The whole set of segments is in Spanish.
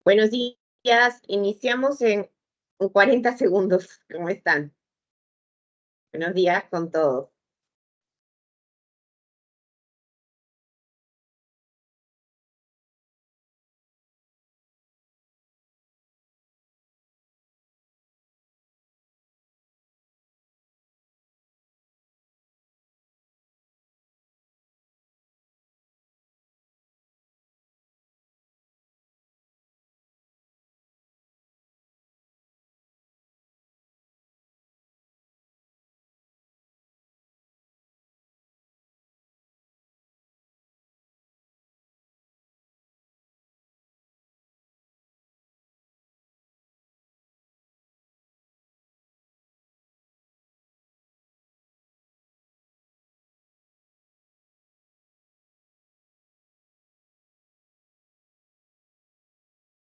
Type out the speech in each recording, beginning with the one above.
Buenos días, iniciamos en 40 segundos. ¿Cómo están? Buenos días con todos.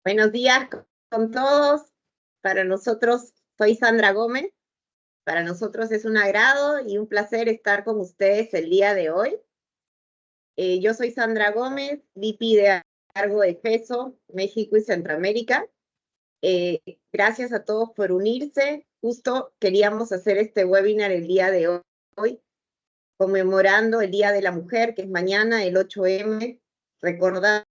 Buenos días con todos. Para nosotros, soy Sandra Gómez. Para nosotros es un agrado y un placer estar con ustedes el día de hoy. Yo soy Sandra Gómez, VP de Argo Efeso, México y Centroamérica. Gracias a todos por unirse. Justo queríamos hacer este webinar el día de hoy, conmemorando el Día de la Mujer, que es mañana, el 8M, recordando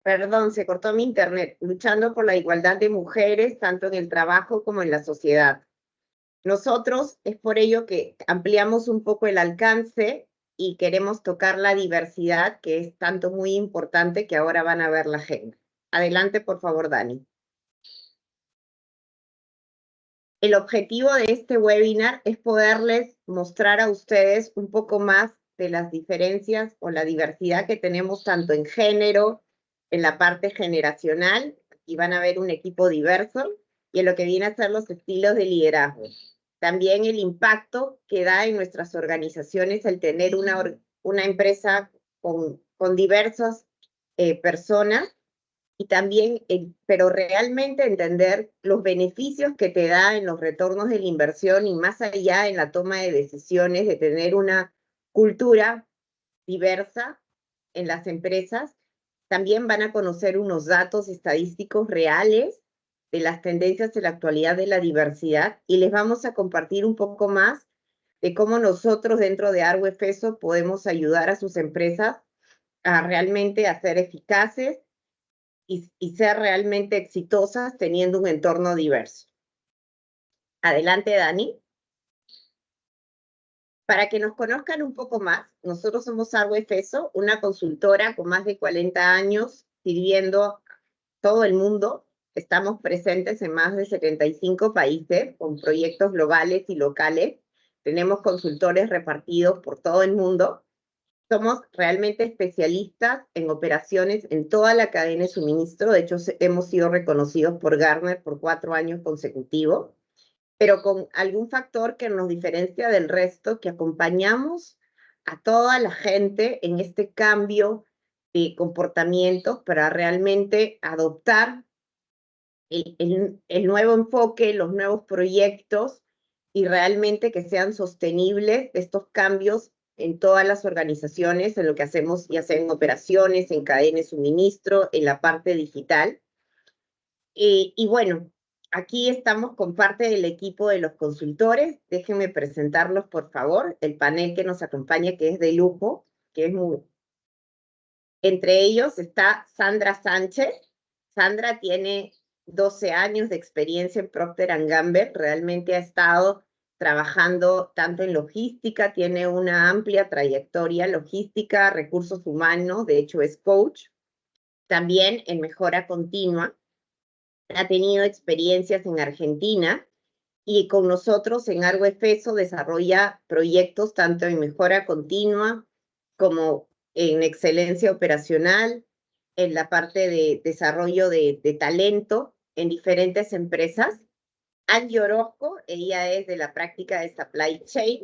Perdón, se cortó mi internet, luchando por la igualdad de mujeres, tanto en el trabajo como en la sociedad. Nosotros es por ello que ampliamos un poco el alcance y queremos tocar la diversidad, que es tanto muy importante que ahora van a ver la agenda. Adelante, por favor, Dani. El objetivo de este webinar es poderles mostrar a ustedes un poco más de las diferencias o la diversidad que tenemos tanto en género, en la parte generacional, y van a ver un equipo diverso, y en lo que viene a ser los estilos de liderazgo. También el impacto que da en nuestras organizaciones el tener una empresa con diversas personas, y también, pero realmente entender los beneficios que te da en los retornos de la inversión y más allá en la toma de decisiones, de tener una cultura diversa en las empresas. También van a conocer unos datos estadísticos reales de las tendencias en la actualidad de la diversidad y les vamos a compartir un poco más de cómo nosotros dentro de Argo Efeso podemos ayudar a sus empresas a realmente a ser eficaces y ser realmente exitosas teniendo un entorno diverso. Adelante, Dani. Para que nos conozcan un poco más, nosotros somos Argo Efeso, una consultora con más de 40 años sirviendo todo el mundo. Estamos presentes en más de 75 países con proyectos globales y locales. Tenemos consultores repartidos por todo el mundo. Somos realmente especialistas en operaciones en toda la cadena de suministro. De hecho, hemos sido reconocidos por Gartner por 4 años consecutivos, pero con algún factor que nos diferencia del resto, que acompañamos a toda la gente en este cambio de comportamientos para realmente adoptar el nuevo enfoque, los nuevos proyectos y realmente que sean sostenibles estos cambios en todas las organizaciones, en lo que hacemos, ya sea en operaciones, en cadena de suministro, en la parte digital. Y bueno, aquí estamos con parte del equipo de los consultores. Déjenme presentarlos, por favor, el panel que nos acompaña, que es de lujo, que es muy... Entre ellos está Sandra Sánchez. Sandra tiene 12 años de experiencia en Procter & Gamble. Realmente ha estado trabajando tanto en logística, tiene una amplia trayectoria logística, recursos humanos, de hecho es coach. También en mejora continua. Ha tenido experiencias en Argentina y con nosotros en Argo Efeso desarrolla proyectos tanto en mejora continua como en excelencia operacional, en la parte de desarrollo de talento en diferentes empresas. Angie Orozco, ella es de la práctica de Supply Chain.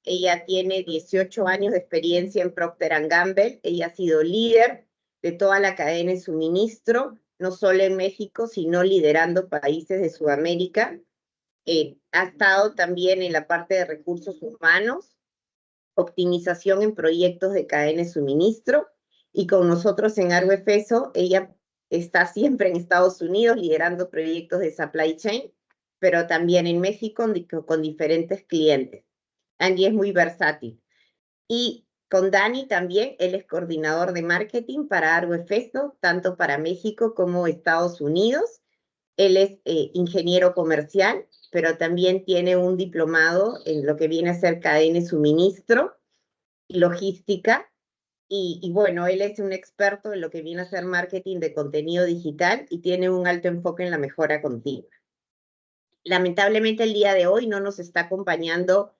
Ella tiene 18 años de experiencia en Procter Gamble. Ella ha sido líder de toda la cadena de suministro, no solo en México, sino liderando países de Sudamérica. Ha estado también en la parte de recursos humanos, optimización en proyectos de cadena de suministro, y con nosotros en Argo Efeso, ella está siempre en Estados Unidos liderando proyectos de supply chain, pero también en México con diferentes clientes. Angie es muy versátil. Y con Dani también, él es coordinador de marketing para Argo Efeso, tanto para México como Estados Unidos. Él es ingeniero comercial, pero también tiene un diplomado en lo que viene a ser cadena de suministro y logística. Y bueno, él es un experto en lo que viene a ser marketing de contenido digital y tiene un alto enfoque en la mejora continua. Lamentablemente el día de hoy no nos está acompañando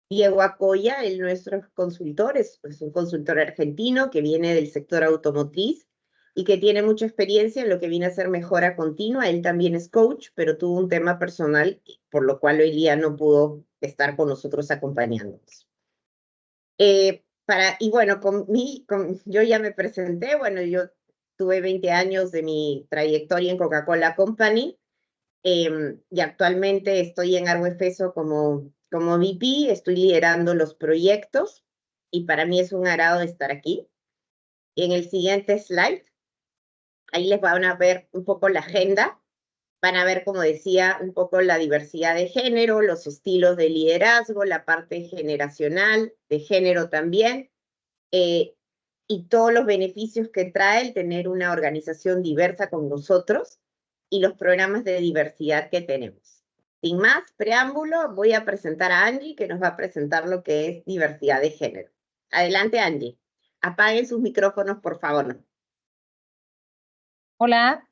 Diego Acoya, el nuestro consultor, es un consultor argentino que viene del sector automotriz y que tiene mucha experiencia en lo que viene a ser mejora continua. Él también es coach, pero tuvo un tema personal, por lo cual hoy día no pudo estar con nosotros acompañándonos. Y bueno, yo ya me presenté, bueno, yo tuve 20 años de mi trayectoria en Coca-Cola Company, y actualmente estoy en Argo Efeso como VP, estoy liderando los proyectos y para mí es un agrado estar aquí. En el siguiente slide, ahí les van a ver un poco la agenda, van a ver, como decía, un poco la diversidad de género, los estilos de liderazgo, la parte generacional, de género también, y todos los beneficios que trae el tener una organización diversa con nosotros y los programas de diversidad que tenemos. Sin más preámbulo, voy a presentar a Angie, que nos va a presentar lo que es diversidad de género. Adelante, Angie. Apaguen sus micrófonos, por favor. Hola,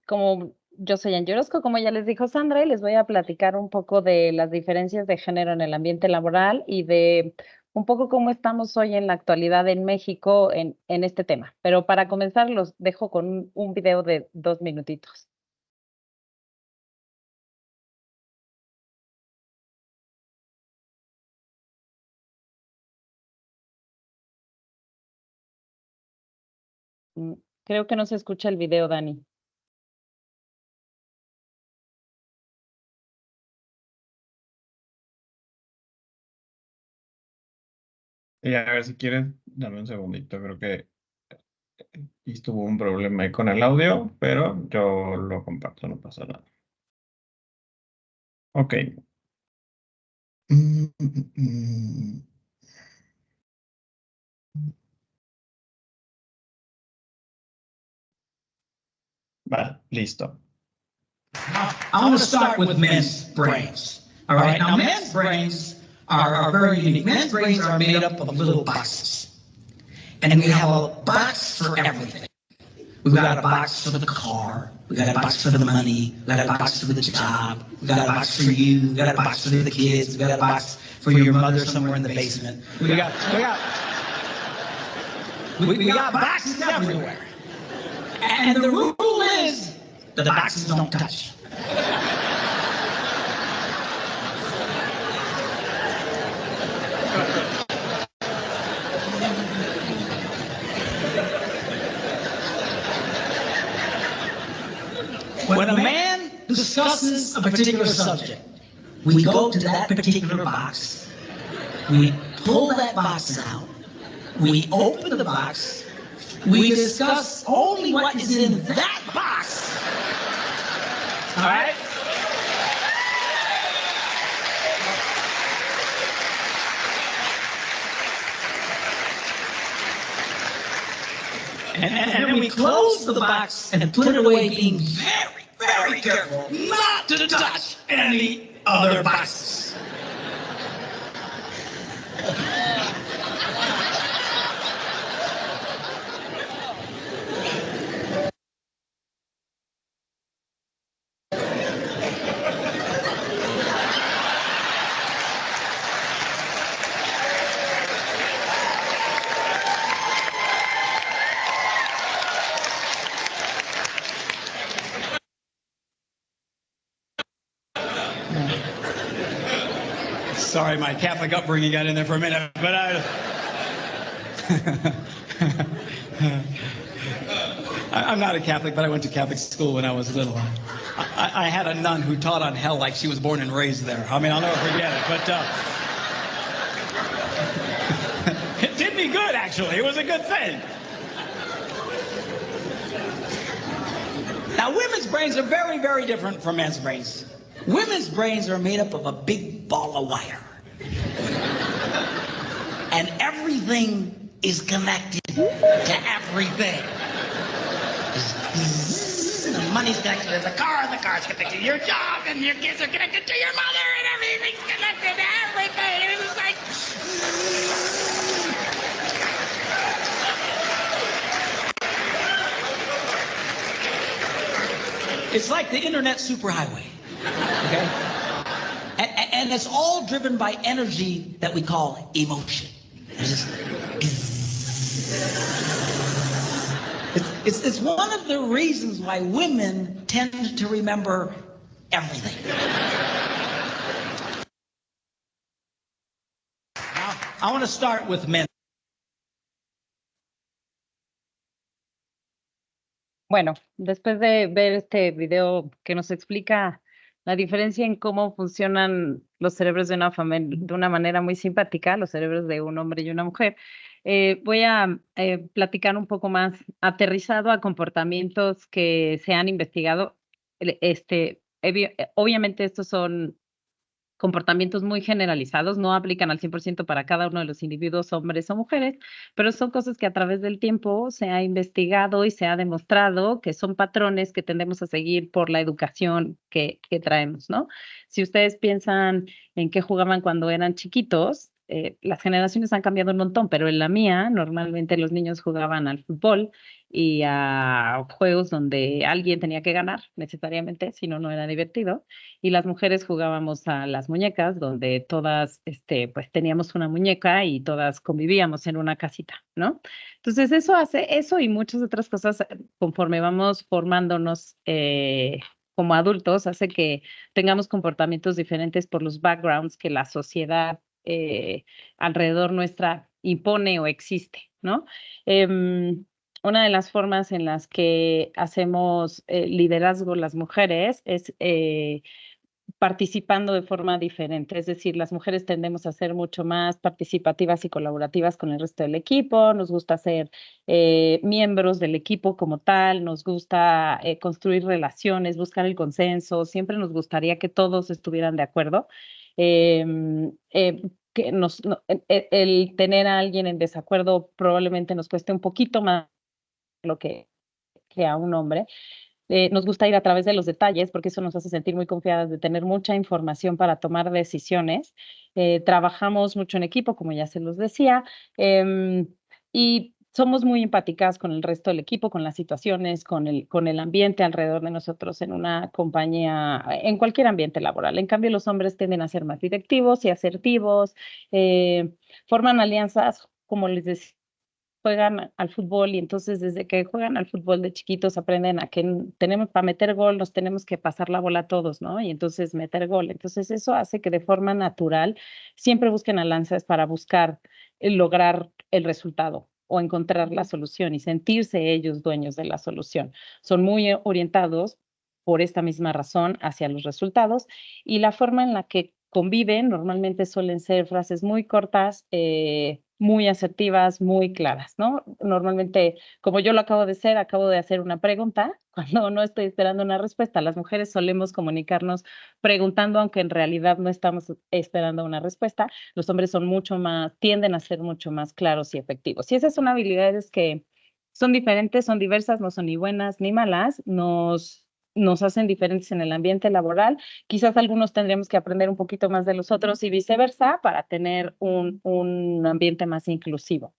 como yo soy Angie Orozco, como ya les dijo Sandra, y les voy a platicar un poco de las diferencias de género en el ambiente laboral y de un poco cómo estamos hoy en la actualidad en México en este tema. Pero para comenzar, los dejo con un video de 2 minutitos. Creo que no se escucha el video, Dani. Y a ver si quieres, dame un segundito, creo que estuvo un problema ahí con el audio, pero yo lo comparto, no pasa nada. Ok. Vale, listo. I want to start with men's brains. All right, now men's brains are very unique. Men's brains are made up of little boxes. And we have a box for everything. We've got a box for the car. We've got a box for the money. We've got a box for the job. We've got a box for you. We've got a box for the kids. We've got a box for your mother somewhere in the basement. We got boxes everywhere. And the rule is that the boxes don't touch. When a man discusses a particular subject, we go to that particular box, we pull that box out, we open the box, we discuss only what is in that box. All right? And then we close the box and put it away, being very, very careful not to touch any other boxes. Sorry, my Catholic upbringing got in there for a minute, but I'm not a Catholic, but I went to Catholic school when I was little. I had a nun who taught on hell like she was born and raised there. I mean, I'll never forget it, but it did me good, actually. It was a good thing. Now, women's brains are very, very different from men's brains. Women's brains are made up of a big ball of wire. And everything is connected to everything. The money's connected to the car's connected to your job, and your kids are connected to your mother, and everything's connected to everything. And it's like... It's like the internet superhighway, okay? And it's all driven by energy that we call emotion. It's one of the reasons why women tend to remember everything. Now, I want to start with men. Bueno, después de ver este video que nos explica la diferencia en cómo funcionan los cerebros de una manera muy simpática, los cerebros de un hombre y una mujer, voy a platicar un poco más aterrizado a comportamientos que se han investigado. Obviamente estos son comportamientos muy generalizados, no aplican al 100% para cada uno de los individuos, hombres o mujeres, pero son cosas que a través del tiempo se ha investigado y se ha demostrado que son patrones que tendemos a seguir por la educación que traemos, ¿no? Si ustedes piensan en qué jugaban cuando eran chiquitos, las generaciones han cambiado un montón, pero en la mía normalmente los niños jugaban al fútbol y a juegos donde alguien tenía que ganar necesariamente, si no, no era divertido. Y las mujeres jugábamos a las muñecas, donde todas, pues teníamos una muñeca y todas convivíamos en una casita, ¿no? Entonces eso y muchas otras cosas conforme vamos formándonos como adultos, hace que tengamos comportamientos diferentes por los backgrounds que la sociedad alrededor nuestra impone o existe, ¿no? Una de las formas en las que hacemos liderazgo las mujeres es participando de forma diferente, es decir, las mujeres tendemos a ser mucho más participativas y colaborativas con el resto del equipo, nos gusta ser miembros del equipo como tal, nos gusta construir relaciones, buscar el consenso, siempre nos gustaría que todos estuvieran de acuerdo. Que el tener a alguien en desacuerdo probablemente nos cueste un poquito más lo que a un hombre. Nos gusta ir a través de los detalles porque eso nos hace sentir muy confiadas de tener mucha información para tomar decisiones. Trabajamos mucho en equipo, como ya se los decía, y somos muy empáticas con el resto del equipo, con las situaciones, con el ambiente alrededor de nosotros en una compañía, en cualquier ambiente laboral. En cambio, los hombres tienden a ser más directivos y asertivos, forman alianzas, como les decía, juegan al fútbol y entonces desde que juegan al fútbol de chiquitos aprenden a que tenemos para meter gol, nos tenemos que pasar la bola a todos, ¿no? Y entonces meter gol. Entonces eso hace que de forma natural siempre busquen alianzas para buscar lograr el resultado o encontrar la solución y sentirse ellos dueños de la solución. Son muy orientados por esta misma razón hacia los resultados y la forma en la que conviven normalmente suelen ser frases muy cortas, muy asertivas, muy claras, ¿no? Normalmente, como yo lo acabo de hacer una pregunta, cuando no estoy esperando una respuesta. Las mujeres solemos comunicarnos preguntando, aunque en realidad no estamos esperando una respuesta. Los hombres tienden a ser mucho más claros y efectivos. Y esas son habilidades que son diferentes, son diversas, no son ni buenas ni malas, nos hacen diferentes en el ambiente laboral. Quizás algunos tendríamos que aprender un poquito más de los otros y viceversa para tener un ambiente más inclusivo.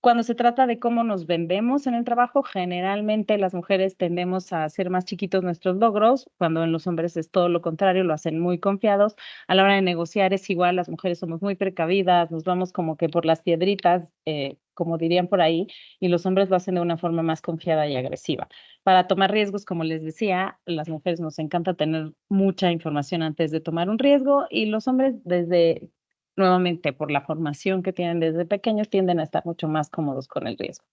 Cuando se trata de cómo nos vendemos en el trabajo, generalmente las mujeres tendemos a hacer más chiquitos nuestros logros, cuando en los hombres es todo lo contrario, lo hacen muy confiados. A la hora de negociar es igual, las mujeres somos muy precavidas, nos vamos como que por las piedritas, como dirían por ahí, y los hombres lo hacen de una forma más confiada y agresiva. Para tomar riesgos, como les decía, las mujeres nos encanta tener mucha información antes de tomar un riesgo y los hombres nuevamente, por la formación que tienen desde pequeños, tienden a estar mucho más cómodos con el riesgo.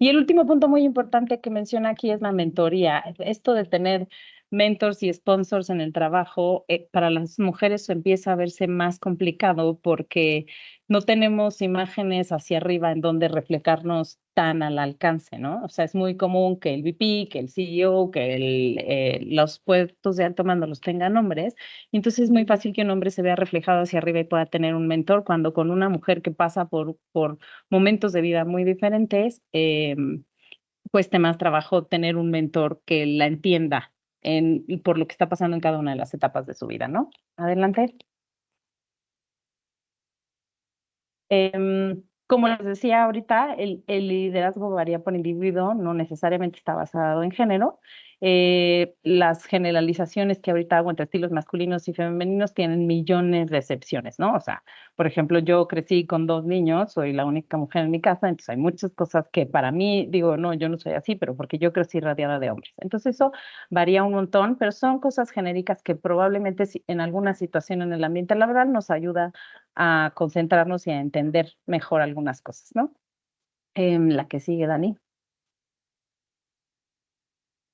Y el último punto muy importante que menciona aquí es la mentoría. Esto de tener mentors y sponsors en el trabajo, para las mujeres empieza a verse más complicado porque no tenemos imágenes hacia arriba en donde reflejarnos tan al alcance, ¿no? O sea, es muy común que el VP, que el CEO, que los puestos de alto mando los tengan hombres. Entonces es muy fácil que un hombre se vea reflejado hacia arriba y pueda tener un mentor, cuando con una mujer que pasa por momentos de vida muy diferentes, cueste más trabajo tener un mentor que la entienda por lo que está pasando en cada una de las etapas de su vida, ¿no? Adelante. Como les decía ahorita, el liderazgo varía por individuo, no necesariamente está basado en género. Las generalizaciones que ahorita hago entre estilos masculinos y femeninos tienen millones de excepciones, ¿no? O sea, por ejemplo, yo crecí con 2 niños, soy la única mujer en mi casa, entonces hay muchas cosas que para mí, digo, no, yo no soy así, pero porque yo crecí rodeada de hombres. Entonces eso varía un montón, pero son cosas genéricas que probablemente en alguna situación en el ambiente laboral nos ayuda a concentrarnos y a entender mejor algunas cosas, ¿no? La que sigue, Dani.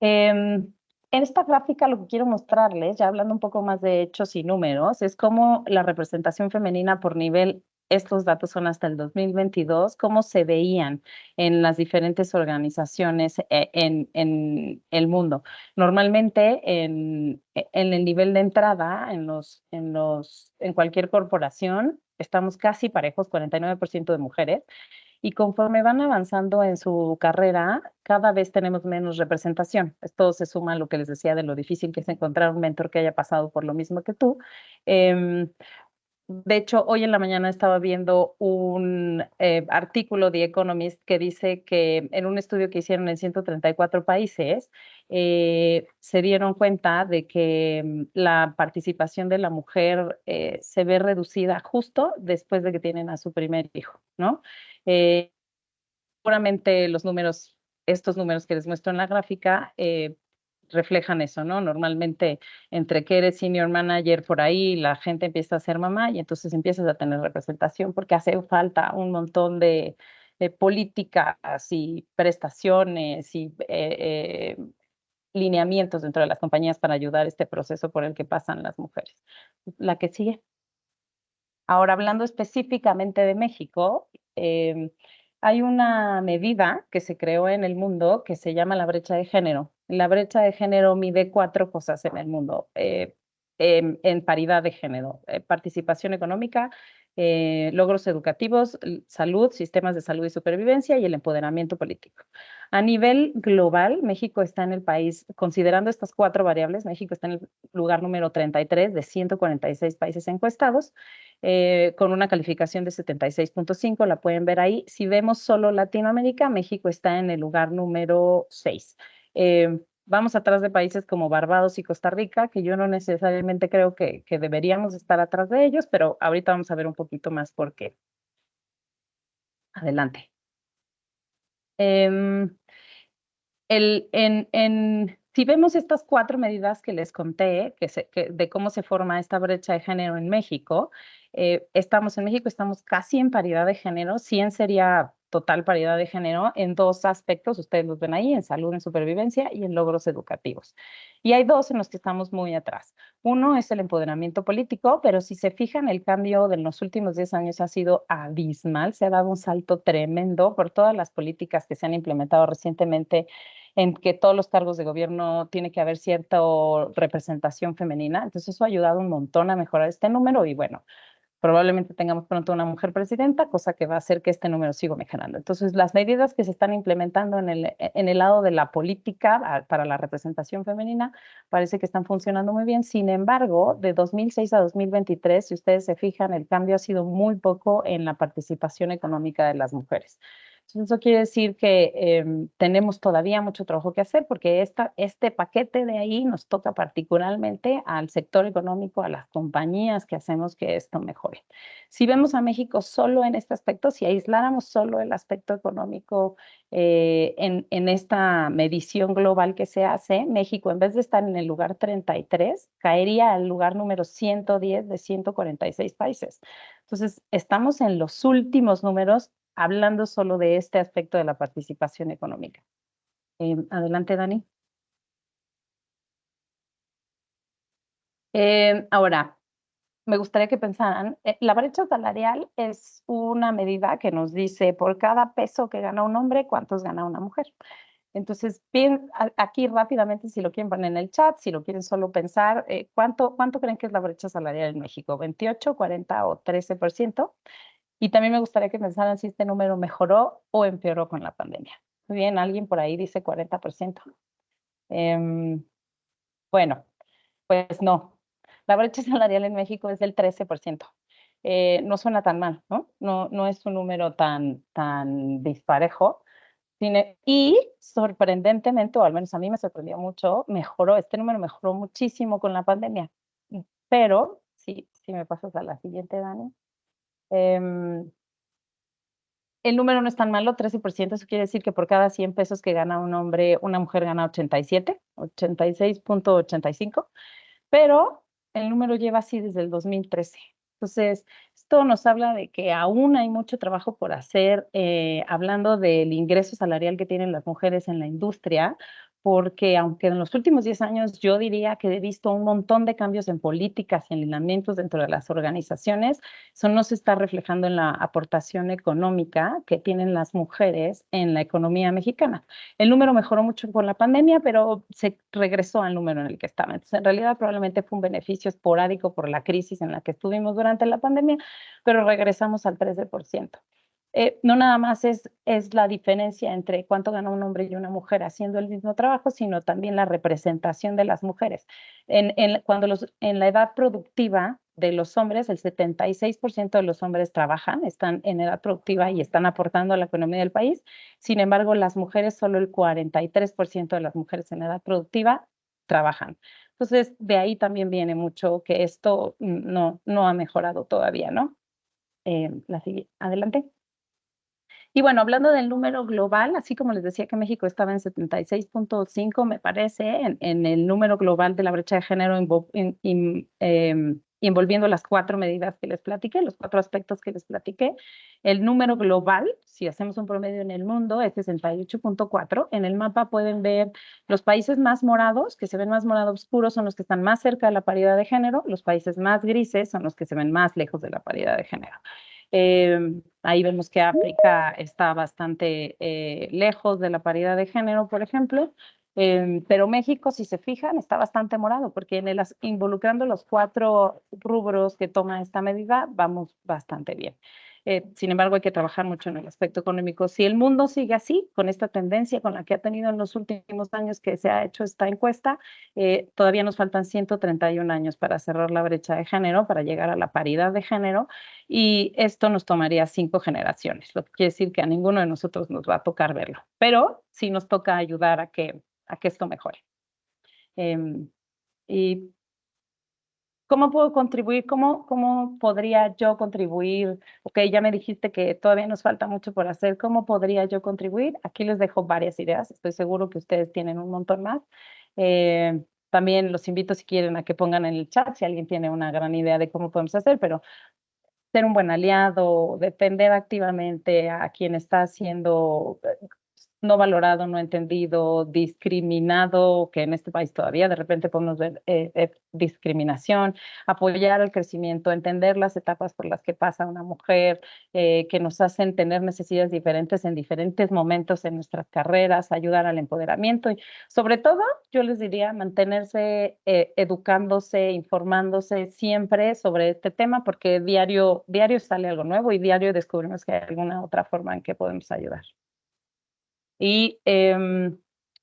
En esta gráfica lo que quiero mostrarles, ya hablando un poco más de hechos y números, es cómo la representación femenina por nivel, estos datos son hasta el 2022, cómo se veían en las diferentes organizaciones en el mundo. Normalmente en el nivel de entrada, en cualquier corporación, estamos casi parejos, 49% de mujeres. Y conforme van avanzando en su carrera, cada vez tenemos menos representación. Esto se suma a lo que les decía de lo difícil que es encontrar un mentor que haya pasado por lo mismo que tú. De hecho, hoy en la mañana estaba viendo un artículo de Economist que dice que en un estudio que hicieron en 134 países, se dieron cuenta de que la participación de la mujer se ve reducida justo después de que tienen a su primer hijo, ¿no? Seguramente estos números que les muestro en la gráfica, reflejan eso, ¿no? Normalmente entre que eres senior manager por ahí, la gente empieza a ser mamá y entonces empiezas a tener representación porque hace falta un montón de políticas y prestaciones y lineamientos dentro de las compañías para ayudar este proceso por el que pasan las mujeres. La que sigue. Ahora, hablando específicamente de México, hay una medida que se creó en el mundo que se llama la brecha de género. La brecha de género mide 4 cosas en el mundo, en paridad de género: participación económica, logros educativos, salud, sistemas de salud y supervivencia y el empoderamiento político. A nivel global, México está en el país, considerando estas 4 variables, México está en el lugar número 33 de 146 países encuestados, con una calificación de 76.5, la pueden ver ahí. Si vemos solo Latinoamérica, México está en el lugar número 6. Vamos atrás de países como Barbados y Costa Rica, que yo no necesariamente creo que deberíamos estar atrás de ellos, pero ahorita vamos a ver un poquito más por qué. Adelante. Si vemos estas 4 medidas que les conté, de cómo se forma esta brecha de género en México, en México estamos casi en paridad de género. 100 sería total paridad de género en 2 aspectos, ustedes los ven ahí, en salud, en supervivencia y en logros educativos. Y hay 2 en los que estamos muy atrás. Uno es el empoderamiento político, pero si se fijan, el cambio de los últimos 10 años ha sido abismal, se ha dado un salto tremendo por todas las políticas que se han implementado recientemente, en que todos los cargos de gobierno tiene que haber cierta representación femenina. Entonces eso ha ayudado un montón a mejorar este número y bueno, probablemente tengamos pronto una mujer presidenta, cosa que va a hacer que este número siga mejorando. Entonces, las medidas que se están implementando en el lado de la política para la representación femenina parece que están funcionando muy bien. Sin embargo, de 2006 a 2023, si ustedes se fijan, el cambio ha sido muy poco en la participación económica de las mujeres. Entonces, eso quiere decir que tenemos todavía mucho trabajo que hacer porque este paquete de ahí nos toca particularmente al sector económico, a las compañías que hacemos que esto mejore. Si vemos a México solo en este aspecto, si aisláramos solo el aspecto económico en esta medición global que se hace, México, en vez de estar en el lugar 33, caería al lugar número 110 de 146 países. Entonces, estamos en los últimos números hablando solo de este aspecto de la participación económica. Adelante, Dani. Ahora, me gustaría que pensaran, la brecha salarial es una medida que nos dice por cada peso que gana un hombre, cuántos gana una mujer. Entonces, bien, aquí rápidamente, si lo quieren poner en el chat, si lo quieren solo pensar, ¿cuánto creen que es la brecha salarial en México? ¿28, 40 o 13%? Y también me gustaría que pensaran si este número mejoró o empeoró con la pandemia. Muy bien, alguien por ahí dice 40%. Bueno, pues no. La brecha salarial en México es del 13%. No suena tan mal, ¿no? No es un número tan disparejo. Y sorprendentemente, o al menos a mí me sorprendió mucho, este número mejoró muchísimo con la pandemia. Pero, si me pasas a la siguiente, Dani. El número no es tan malo, 13%, eso quiere decir que por cada 100 pesos que gana un hombre, una mujer gana 87, 86.85, pero el número lleva así desde el 2013. Entonces, esto nos habla de que aún hay mucho trabajo por hacer, hablando del ingreso salarial que tienen las mujeres en la industria, porque aunque en los últimos 10 años yo diría que he visto un montón de cambios en políticas y en lineamientos dentro de las organizaciones, eso no se está reflejando en la aportación económica que tienen las mujeres en la economía mexicana. El número mejoró mucho con la pandemia, pero se regresó al número en el que estaba. Entonces, en realidad probablemente fue un beneficio esporádico por la crisis en la que estuvimos durante la pandemia, pero regresamos al 13%. No nada más es la diferencia entre cuánto gana un hombre y una mujer haciendo el mismo trabajo, sino también la representación de las mujeres. En la edad productiva de los hombres, el 76% de los hombres trabajan, están en edad productiva y están aportando a la economía del país. Sin embargo, las mujeres, solo el 43% de las mujeres en edad productiva trabajan. Entonces, de ahí también viene mucho que esto no ha mejorado todavía, ¿no? Adelante. Y bueno, hablando del número global, así como les decía que México estaba en 76.5, me parece, en el número global de la brecha de género envolviendo las 4 medidas que les platiqué, los 4 aspectos que les platiqué, el número global, si hacemos un promedio en el mundo, es 68.4. En el mapa pueden ver los países más morados, que se ven más morado oscuro, son los que están más cerca de la paridad de género, los países más grises son los que se ven más lejos de la paridad de género. Ahí vemos que África está bastante lejos de la paridad de género, por ejemplo, pero México, si se fijan, está bastante morado, porque involucrando los 4 rubros que toma esta medida, vamos bastante bien. Sin embargo, hay que trabajar mucho en el aspecto económico. Si el mundo sigue así, con esta tendencia con la que ha tenido en los últimos años que se ha hecho esta encuesta, todavía nos faltan 131 años para cerrar la brecha de género, para llegar a la paridad de género, y esto nos tomaría 5 generaciones, lo que quiere decir que a ninguno de nosotros nos va a tocar verlo, pero sí nos toca ayudar a que esto mejore. Y ¿cómo puedo contribuir? ¿Cómo podría yo contribuir? Ok, ya me dijiste que todavía nos falta mucho por hacer. ¿Cómo podría yo contribuir? Aquí les dejo varias ideas. Estoy seguro que ustedes tienen un montón más. También los invito, si quieren, a que pongan en el chat si alguien tiene una gran idea de cómo podemos hacer, pero ser un buen aliado, defender activamente a quien está siendo no valorado, no entendido, discriminado, que en este país todavía de repente podemos ver discriminación, apoyar el crecimiento, entender las etapas por las que pasa una mujer, que nos hacen tener necesidades diferentes en diferentes momentos en nuestras carreras, ayudar al empoderamiento y sobre todo, yo les diría mantenerse educándose, informándose siempre sobre este tema, porque diario sale algo nuevo y diario descubrimos que hay alguna otra forma en que podemos ayudar. Y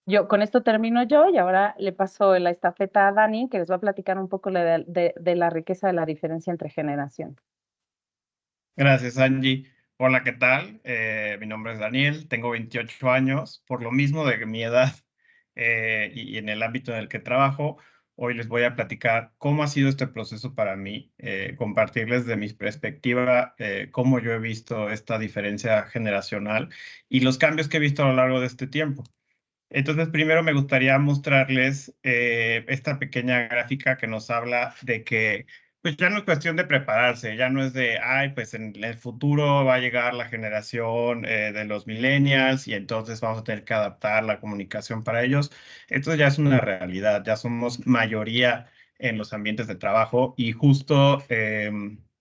yo con esto termino yo y ahora le paso la estafeta a Dani, que les va a platicar un poco de la riqueza de la diferencia entre generación. Gracias, Angie. Hola, ¿qué tal? Mi nombre es Daniel, tengo 28 años, por lo mismo de mi edad y en el ámbito en el que trabajo. Hoy les voy a platicar cómo ha sido este proceso para mí, compartirles de mi perspectiva cómo yo he visto esta diferencia generacional y los cambios que he visto a lo largo de este tiempo. Entonces, primero me gustaría mostrarles esta pequeña gráfica que nos habla de que pues ya no es cuestión de prepararse, ya no es de, ay, pues en el futuro va a llegar la generación de los millennials y entonces vamos a tener que adaptar la comunicación para ellos. Esto ya es una realidad, ya somos mayoría en los ambientes de trabajo y justo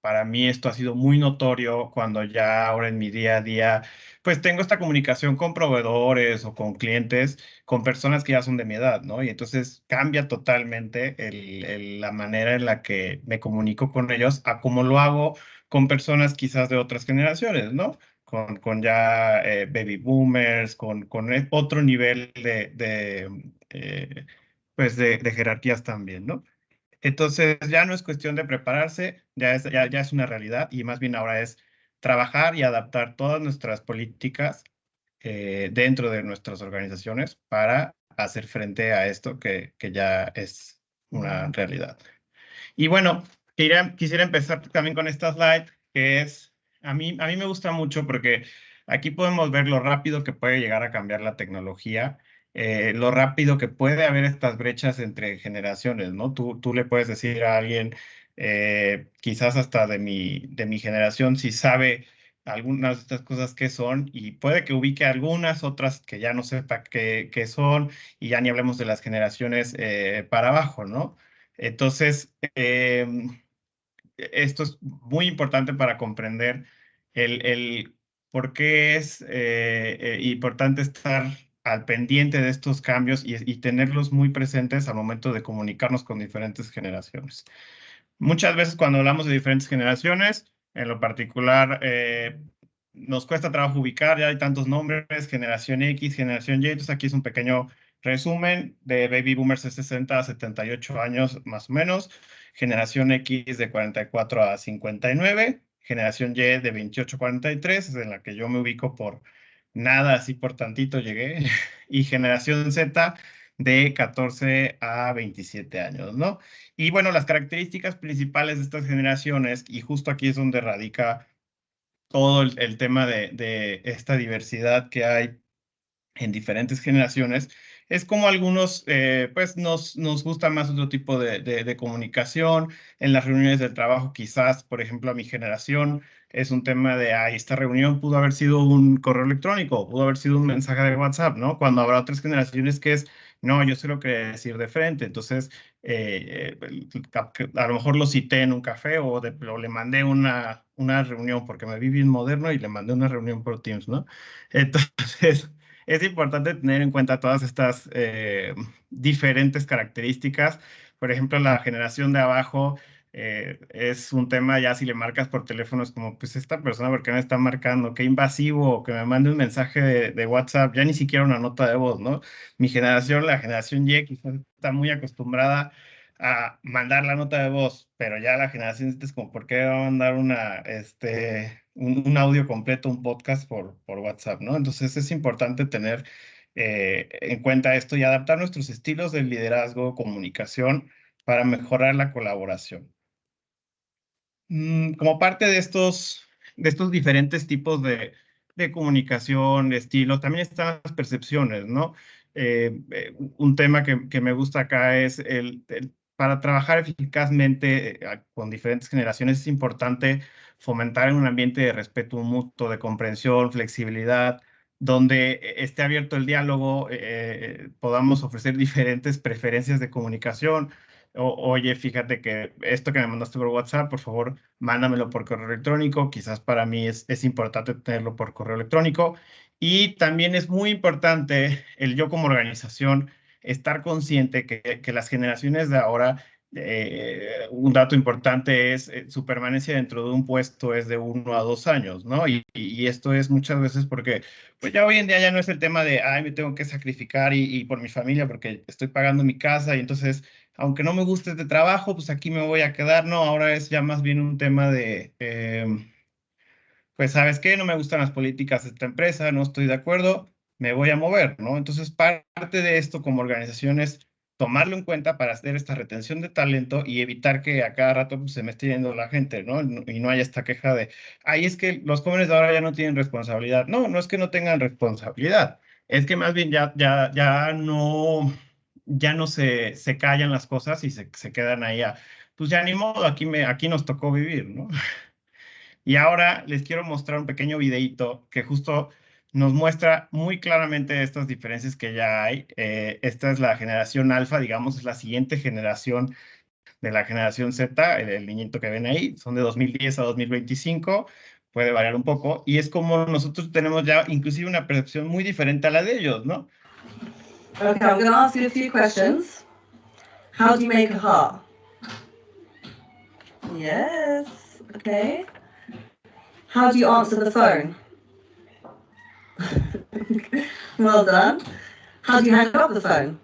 para mí esto ha sido muy notorio cuando ya ahora en mi día a día pues tengo esta comunicación con proveedores o con clientes, con personas que ya son de mi edad, ¿no? Y entonces cambia totalmente la manera en la que me comunico con ellos a cómo lo hago con personas quizás de otras generaciones, ¿no? Con ya baby boomers, con otro nivel pues de jerarquías también, ¿no? Entonces ya no es cuestión de prepararse, ya es una realidad y más bien ahora es trabajar y adaptar todas nuestras políticas dentro de nuestras organizaciones para hacer frente a esto que ya es una realidad. Y bueno, quisiera empezar también con esta slide, que es, a mí me gusta mucho porque aquí podemos ver lo rápido que puede llegar a cambiar la tecnología, lo rápido que puede haber estas brechas entre generaciones, ¿no? Tú le puedes decir a alguien, quizás hasta de mi generación, si sabe algunas de estas cosas que son, y puede que ubique algunas, otras que ya no sepa qué son, y ya ni hablemos de las generaciones para abajo, ¿no? Entonces, esto es muy importante para comprender el por qué es importante estar al pendiente de estos cambios y tenerlos muy presentes al momento de comunicarnos con diferentes generaciones. Muchas veces cuando hablamos de diferentes generaciones, en lo particular, nos cuesta trabajo ubicar, ya hay tantos nombres, generación X, generación Y, entonces aquí es un pequeño resumen de baby boomers de 60 a 78 años más o menos, generación X de 44 a 59, generación Y de 28 a 43, es en la que yo me ubico por nada, así por tantito llegué, y generación Z de 14 a 27 años, ¿no? Y bueno, las características principales de estas generaciones, y justo aquí es donde radica todo el tema de esta diversidad que hay en diferentes generaciones, es como algunos, pues nos gusta más otro tipo de comunicación. En las reuniones del trabajo, quizás, por ejemplo, a mi generación, es un tema de, ay, esta reunión pudo haber sido un correo electrónico, pudo haber sido un mensaje de WhatsApp, ¿no? Cuando habrá otras generaciones que es, no, yo sé lo que decir de frente, entonces, a lo mejor lo cité en un café o le mandé una reunión porque me vi bien moderno y le mandé una reunión por Teams, ¿no? Entonces, es importante tener en cuenta todas estas diferentes características. Por ejemplo, la generación de abajo es un tema ya si le marcas por teléfono, es como, pues esta persona, ¿por qué me está marcando? Qué invasivo, que me mande un mensaje de WhatsApp, ya ni siquiera una nota de voz, ¿no? Mi generación, la generación Y, quizás está muy acostumbrada a mandar la nota de voz, pero ya la generación Z es como, ¿por qué va a mandar un audio completo, un podcast por WhatsApp, ¿no? Entonces es importante tener en cuenta esto y adaptar nuestros estilos de liderazgo, comunicación para mejorar la colaboración. Como parte de estos diferentes tipos de comunicación, de estilos, también están las percepciones, ¿no? Un tema que me gusta acá es para trabajar eficazmente con diferentes generaciones es importante fomentar un ambiente de respeto mutuo, de comprensión, flexibilidad, donde esté abierto el diálogo, podamos ofrecer diferentes preferencias de comunicación. Oye, fíjate que esto que me mandaste por WhatsApp, por favor, mándamelo por correo electrónico. Quizás para mí es importante tenerlo por correo electrónico. Y también es muy importante el yo como organización estar consciente que las generaciones de ahora, un dato importante es su permanencia dentro de un puesto es de 1 a 2 años, ¿no? Y esto es muchas veces porque, pues ya hoy en día ya no es el tema de, ay, me tengo que sacrificar y por mi familia porque estoy pagando mi casa y entonces aunque no me guste este trabajo, pues aquí me voy a quedar, no, ahora es ya más bien un tema pues, ¿sabes qué? No me gustan las políticas de esta empresa, no estoy de acuerdo, me voy a mover, ¿no? Entonces, parte de esto como organización es tomarlo en cuenta para hacer esta retención de talento y evitar que a cada rato pues, se me esté yendo la gente, ¿no? Y no haya esta queja de, ay, es que los jóvenes de ahora ya no tienen responsabilidad. No, no es que no tengan responsabilidad, es que más bien ya no se callan las cosas y se quedan ahí a, pues ya ni modo, aquí nos tocó vivir, ¿no? Y ahora les quiero mostrar un pequeño videíto que justo nos muestra muy claramente estas diferencias que ya hay. Esta es la generación alfa, digamos, es la siguiente generación de la generación Z, el niñito que ven ahí, son de 2010 a 2025, puede variar un poco, y es como nosotros tenemos ya inclusive una percepción muy diferente a la de ellos, ¿no? Okay, I'm going to ask you a few questions. How do you make a heart? Yes, okay. How do you answer the phone? Well done. How do you hang up the phone?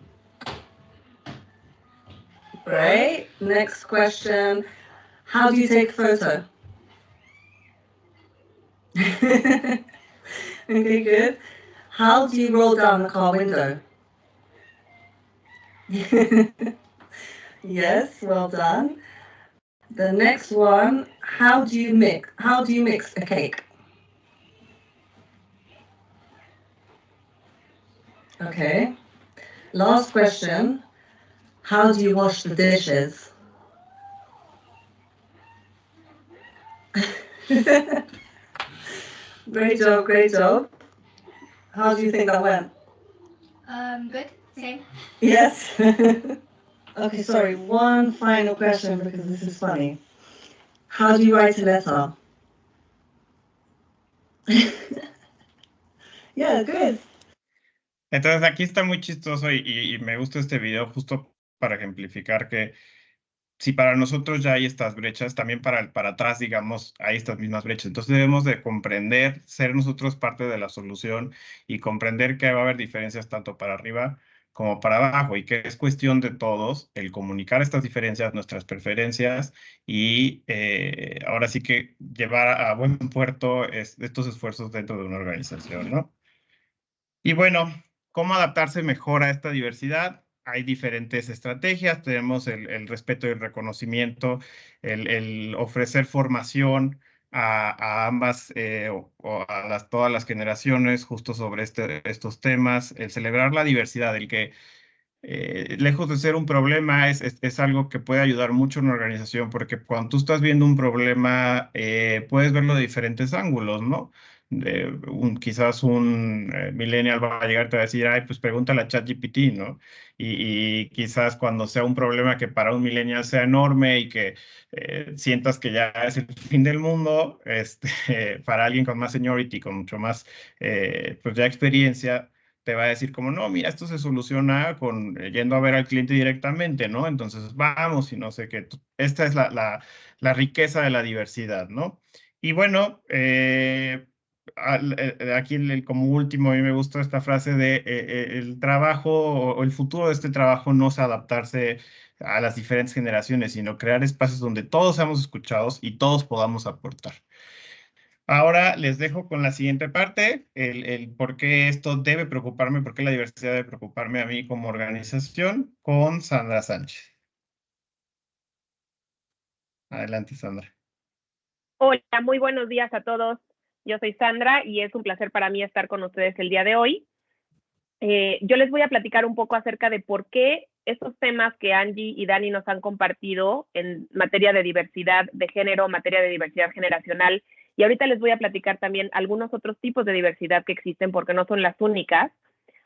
Great. Next question. How do you take a photo? Okay, good. How do you roll down the car window? Yes, well done. The next one, how do you mix a cake? Okay. Last question, how do you wash the dishes? Great job, great job. How do you think that went? Good. Same. Yes. Okay, sorry, one final question because this is funny. How do you write a letter? Yeah, good. Entonces aquí está muy chistoso y me gusta este video justo para ejemplificar que si para nosotros ya hay estas brechas, también para atrás, digamos, hay estas mismas brechas. Entonces debemos de comprender, ser nosotros parte de la solución y comprender que va a haber diferencias tanto para arriba como para abajo y que es cuestión de todos el comunicar estas diferencias, nuestras preferencias y ahora sí que llevar a buen puerto estos esfuerzos dentro de una organización, ¿no? Y bueno, ¿cómo adaptarse mejor a esta diversidad? Hay diferentes estrategias, tenemos el respeto y el reconocimiento, el ofrecer formación a ambas o a todas las generaciones justo sobre estos temas, el celebrar la diversidad, el que lejos de ser un problema, es algo que puede ayudar mucho en una organización, porque cuando tú estás viendo un problema, puedes verlo de diferentes ángulos, ¿no? Quizás un millennial va a llegar y te va a decir, ay, pues pregúntale a ChatGPT, ¿no? Y quizás cuando sea un problema que para un millennial sea enorme y que sientas que ya es el fin del mundo, para alguien con más seniority, con mucho más, pues ya experiencia, te va a decir como, no, mira, esto se soluciona con yendo a ver al cliente directamente, ¿no? Entonces vamos y no sé qué. Esta es la riqueza de la diversidad, ¿no? Y bueno, aquí como último, a mí me gusta esta frase de el trabajo o el futuro de este trabajo no es adaptarse a las diferentes generaciones, sino crear espacios donde todos seamos escuchados y todos podamos aportar. Ahora les dejo con la siguiente parte, el por qué esto debe preocuparme, por qué la diversidad debe preocuparme a mí como organización, con Sandra Sánchez. Adelante, Sandra. Hola, muy buenos días a todos. Yo soy Sandra y es un placer para mí estar con ustedes el día de hoy. Yo les voy a platicar un poco acerca de por qué estos temas que Angie y Dani nos han compartido en materia de diversidad de género, materia de diversidad generacional, y ahorita les voy a platicar también algunos otros tipos de diversidad que existen porque no son las únicas,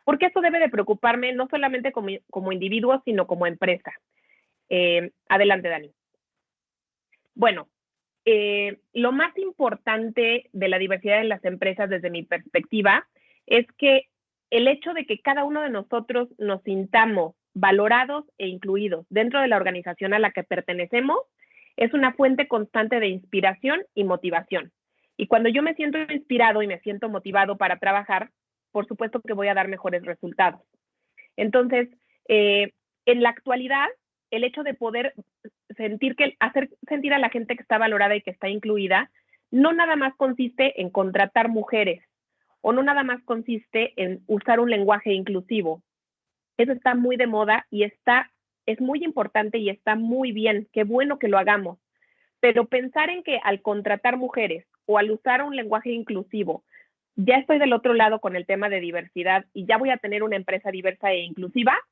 porque esto debe de preocuparme no solamente como individuo, sino como empresa. Adelante, Dani. Bueno, lo más importante de la diversidad en las empresas desde mi perspectiva es que el hecho de que cada uno de nosotros nos sintamos valorados e incluidos dentro de la organización a la que pertenecemos es una fuente constante de inspiración y motivación. Y cuando yo me siento inspirado y me siento motivado para trabajar, por supuesto que voy a dar mejores resultados. Entonces, en la actualidad, el hecho de poder hacer sentir a la gente que está valorada y que está incluida, no nada más consiste en contratar mujeres o no nada más consiste en usar un lenguaje inclusivo. Eso está muy de moda y es muy importante y está muy bien. Qué bueno que lo hagamos. Pero pensar en que al contratar mujeres o al usar un lenguaje inclusivo, ya estoy del otro lado con el tema de diversidad y ya voy a tener una empresa diversa e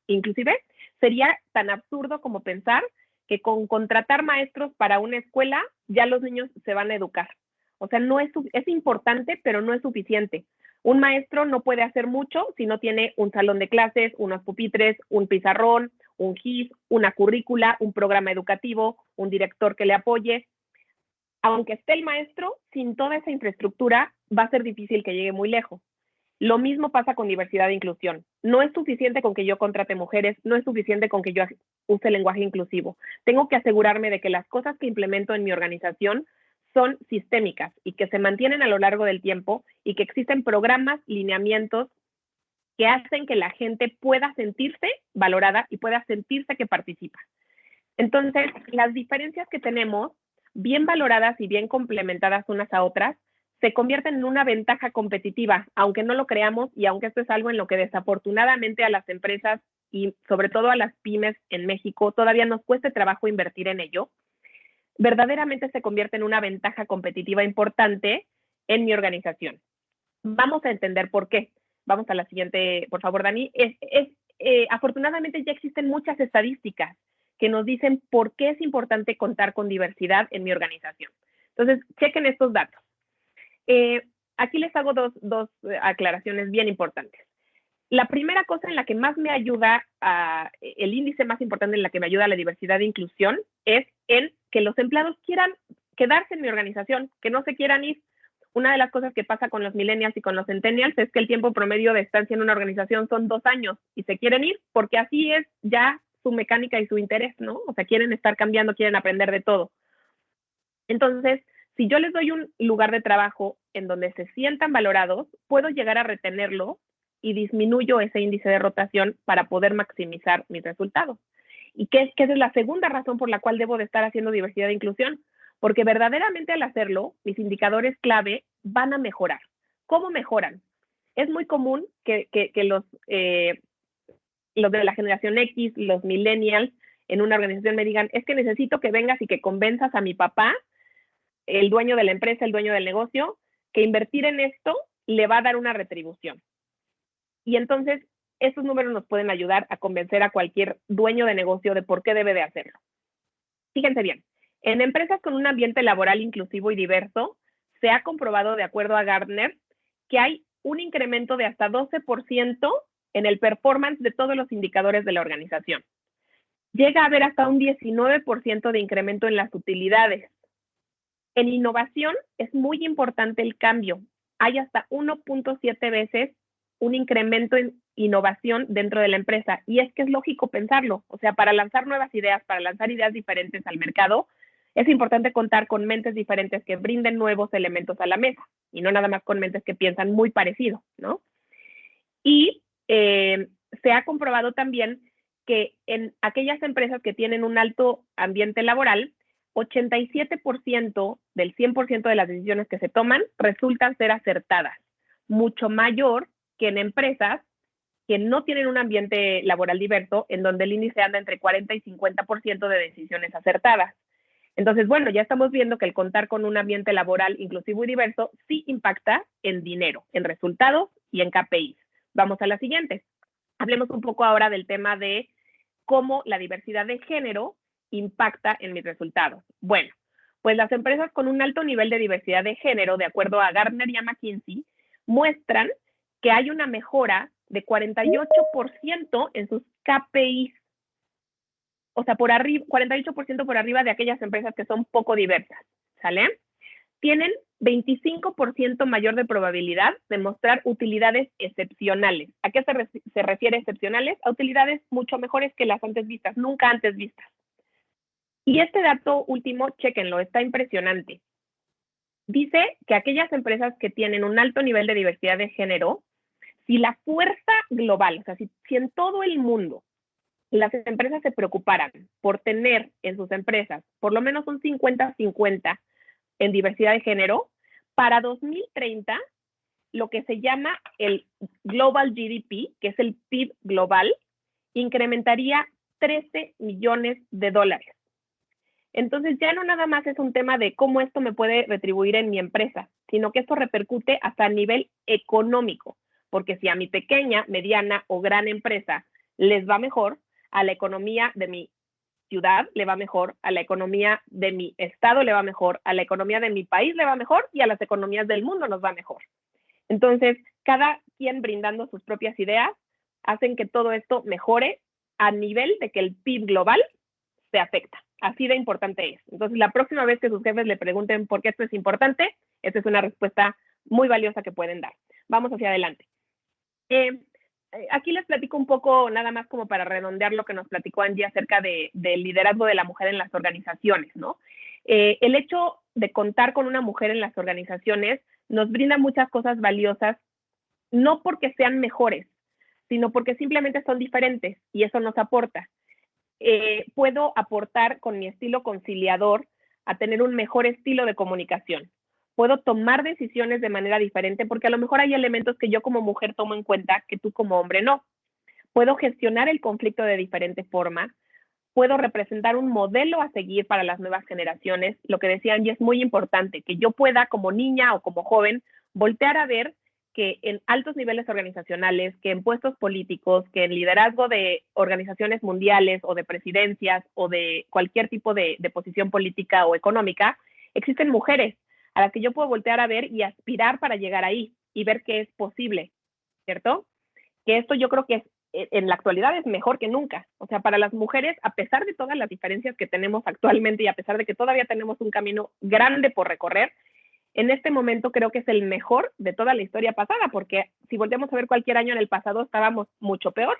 inclusive, sería tan absurdo como pensar que con contratar maestros para una escuela ya los niños se van a educar. O sea, no es importante, pero no es suficiente. Un maestro no puede hacer mucho si no tiene un salón de clases, unos pupitres, un pizarrón, un GIS, una currícula, un programa educativo, un director que le apoye. Aunque esté el maestro, sin toda esa infraestructura va a ser difícil que llegue muy lejos. Lo mismo pasa con diversidad e inclusión. No es suficiente con que yo contrate mujeres, no es suficiente con que yo use lenguaje inclusivo. Tengo que asegurarme de que las cosas que implemento en mi organización son sistémicas y que se mantienen a lo largo del tiempo y que existen programas, lineamientos que hacen que la gente pueda sentirse valorada y pueda sentirse que participa. Entonces, las diferencias que tenemos, bien valoradas y bien complementadas unas a otras, se convierten en una ventaja competitiva, aunque no lo creamos y aunque esto es algo en lo que desafortunadamente a las empresas y sobre todo a las pymes en México todavía nos cuesta trabajo invertir en ello, verdaderamente se convierte en una ventaja competitiva importante en mi organización. Vamos a entender por qué. Vamos a la siguiente, por favor, Dani. Afortunadamente ya existen muchas estadísticas que nos dicen por qué es importante contar con diversidad en mi organización. Entonces, chequen estos datos. Aquí les hago dos aclaraciones bien importantes. La primera cosa en la que más me ayuda, el índice más importante en la que me ayuda a la diversidad e inclusión es en que los empleados quieran quedarse en mi organización, que no se quieran ir. Una de las cosas que pasa con los millennials y con los centennials es que el tiempo promedio de estancia en una organización son 2 años y se quieren ir porque así es ya su mecánica y su interés, ¿no? O sea, quieren estar cambiando, quieren aprender de todo. Entonces, si yo les doy un lugar de trabajo en donde se sientan valorados, puedo llegar a retenerlo y disminuyo ese índice de rotación para poder maximizar mis resultados. Y que esa es la segunda razón por la cual debo de estar haciendo diversidad e inclusión, porque verdaderamente al hacerlo, mis indicadores clave van a mejorar. ¿Cómo mejoran? Es muy común que los de la generación X, los millennials, en una organización me digan, es que necesito que vengas y que convenzas a mi papá, el dueño de la empresa, el dueño del negocio, que invertir en esto le va a dar una retribución. Y entonces, estos números nos pueden ayudar a convencer a cualquier dueño de negocio de por qué debe de hacerlo. Fíjense bien, en empresas con un ambiente laboral inclusivo y diverso, se ha comprobado, de acuerdo a Gartner, que hay un incremento de hasta 12% en el performance de todos los indicadores de la organización. Llega a haber hasta un 19% de incremento en las utilidades. En innovación es muy importante el cambio. Hay hasta 1.7 veces un incremento en innovación dentro de la empresa. Y es que es lógico pensarlo. O sea, para lanzar nuevas ideas, para lanzar ideas diferentes al mercado, es importante contar con mentes diferentes que brinden nuevos elementos a la mesa y no nada más con mentes que piensan muy parecido, ¿no? Y se ha comprobado también que en aquellas empresas que tienen un alto ambiente laboral, 87% del 100% de las decisiones que se toman resultan ser acertadas, mucho mayor que en empresas que no tienen un ambiente laboral diverso, en donde el índice anda entre 40 y 50% de decisiones acertadas. Entonces, bueno, ya estamos viendo que el contar con un ambiente laboral inclusivo y diverso sí impacta en dinero, en resultados y en KPIs. Vamos a la siguiente. Hablemos un poco ahora del tema de cómo la diversidad de género impacta en mis resultados. Bueno, pues las empresas con un alto nivel de diversidad de género, de acuerdo a Gartner y a McKinsey, muestran que hay una mejora de 48% en sus KPIs. O sea, 48% por arriba de aquellas empresas que son poco diversas, ¿sale? Tienen 25% mayor de probabilidad de mostrar utilidades excepcionales. ¿A qué se refiere excepcionales? A utilidades mucho mejores que las antes vistas, nunca antes vistas. Y este dato último, chéquenlo, está impresionante. Dice que aquellas empresas que tienen un alto nivel de diversidad de género, si la fuerza global, o sea, si en todo el mundo las empresas se preocuparan por tener en sus empresas por lo menos un 50-50 en diversidad de género, para 2030, lo que se llama el Global GDP, que es el PIB global, incrementaría 13 millones de dólares. Entonces ya no nada más es un tema de cómo esto me puede retribuir en mi empresa, sino que esto repercute hasta a nivel económico, porque si a mi pequeña, mediana o gran empresa les va mejor, a la economía de mi ciudad le va mejor, a la economía de mi estado le va mejor, a la economía de mi país le va mejor y a las economías del mundo nos va mejor. Entonces, cada quien brindando sus propias ideas hacen que todo esto mejore a nivel de que el PIB global se afecta. Así de importante es. Entonces, la próxima vez que sus jefes le pregunten por qué esto es importante, esta es una respuesta muy valiosa que pueden dar. Vamos hacia adelante. Aquí les platico un poco, nada más como para redondear lo que nos platicó Angie acerca del liderazgo de la mujer en las organizaciones, ¿no? El hecho de contar con una mujer en las organizaciones nos brinda muchas cosas valiosas, no porque sean mejores, sino porque simplemente son diferentes y eso nos aporta. Puedo aportar con mi estilo conciliador a tener un mejor estilo de comunicación. Puedo tomar decisiones de manera diferente porque a lo mejor hay elementos que yo como mujer tomo en cuenta que tú como hombre no. Puedo gestionar el conflicto de diferente forma. Puedo representar un modelo a seguir para las nuevas generaciones. Lo que decía Angie es muy importante, que yo pueda como niña o como joven voltear a ver que en altos niveles organizacionales, que en puestos políticos, que en liderazgo de organizaciones mundiales o de presidencias o de cualquier tipo de posición política o económica, existen mujeres a las que yo puedo voltear a ver y aspirar para llegar ahí y ver que es posible, ¿cierto? Que esto yo creo que en la actualidad es mejor que nunca. O sea, para las mujeres, a pesar de todas las diferencias que tenemos actualmente y a pesar de que todavía tenemos un camino grande por recorrer, en este momento creo que es el mejor de toda la historia pasada, porque si volteamos a ver cualquier año en el pasado estábamos mucho peor.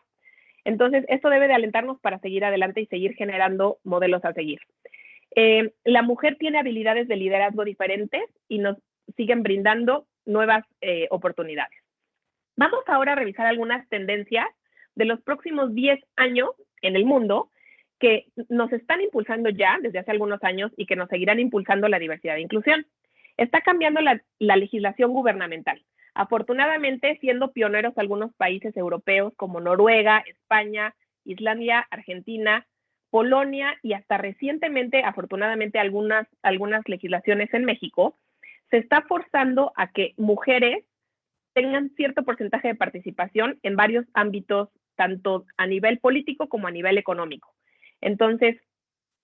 Entonces, esto debe de alentarnos para seguir adelante y seguir generando modelos a seguir. La mujer tiene habilidades de liderazgo diferentes y nos siguen brindando nuevas oportunidades. Vamos ahora a revisar algunas tendencias de los próximos 10 años en el mundo que nos están impulsando ya desde hace algunos años y que nos seguirán impulsando la diversidad e inclusión. Está cambiando la legislación gubernamental. Afortunadamente, siendo pioneros algunos países europeos como Noruega, España, Islandia, Argentina, Polonia y hasta recientemente, afortunadamente, algunas legislaciones en México, se está forzando a que mujeres tengan cierto porcentaje de participación en varios ámbitos, tanto a nivel político como a nivel económico. Entonces,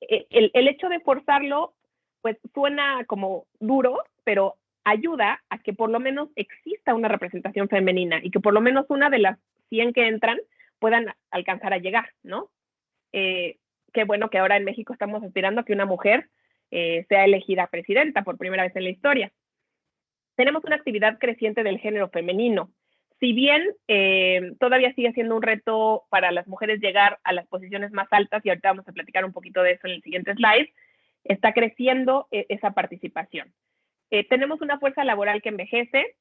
el hecho de forzarlo, pues suena como duro, pero ayuda a que por lo menos exista una representación femenina y que por lo menos una de las 100 que entran puedan alcanzar a llegar, ¿no? Qué bueno que ahora en México estamos aspirando a que una mujer sea elegida presidenta por primera vez en la historia. Tenemos una actividad creciente del género femenino. Si bien todavía sigue siendo un reto para las mujeres llegar a las posiciones más altas, y ahorita vamos a platicar un poquito de eso en el siguiente slide, está creciendo esa participación. Tenemos una fuerza laboral que envejece.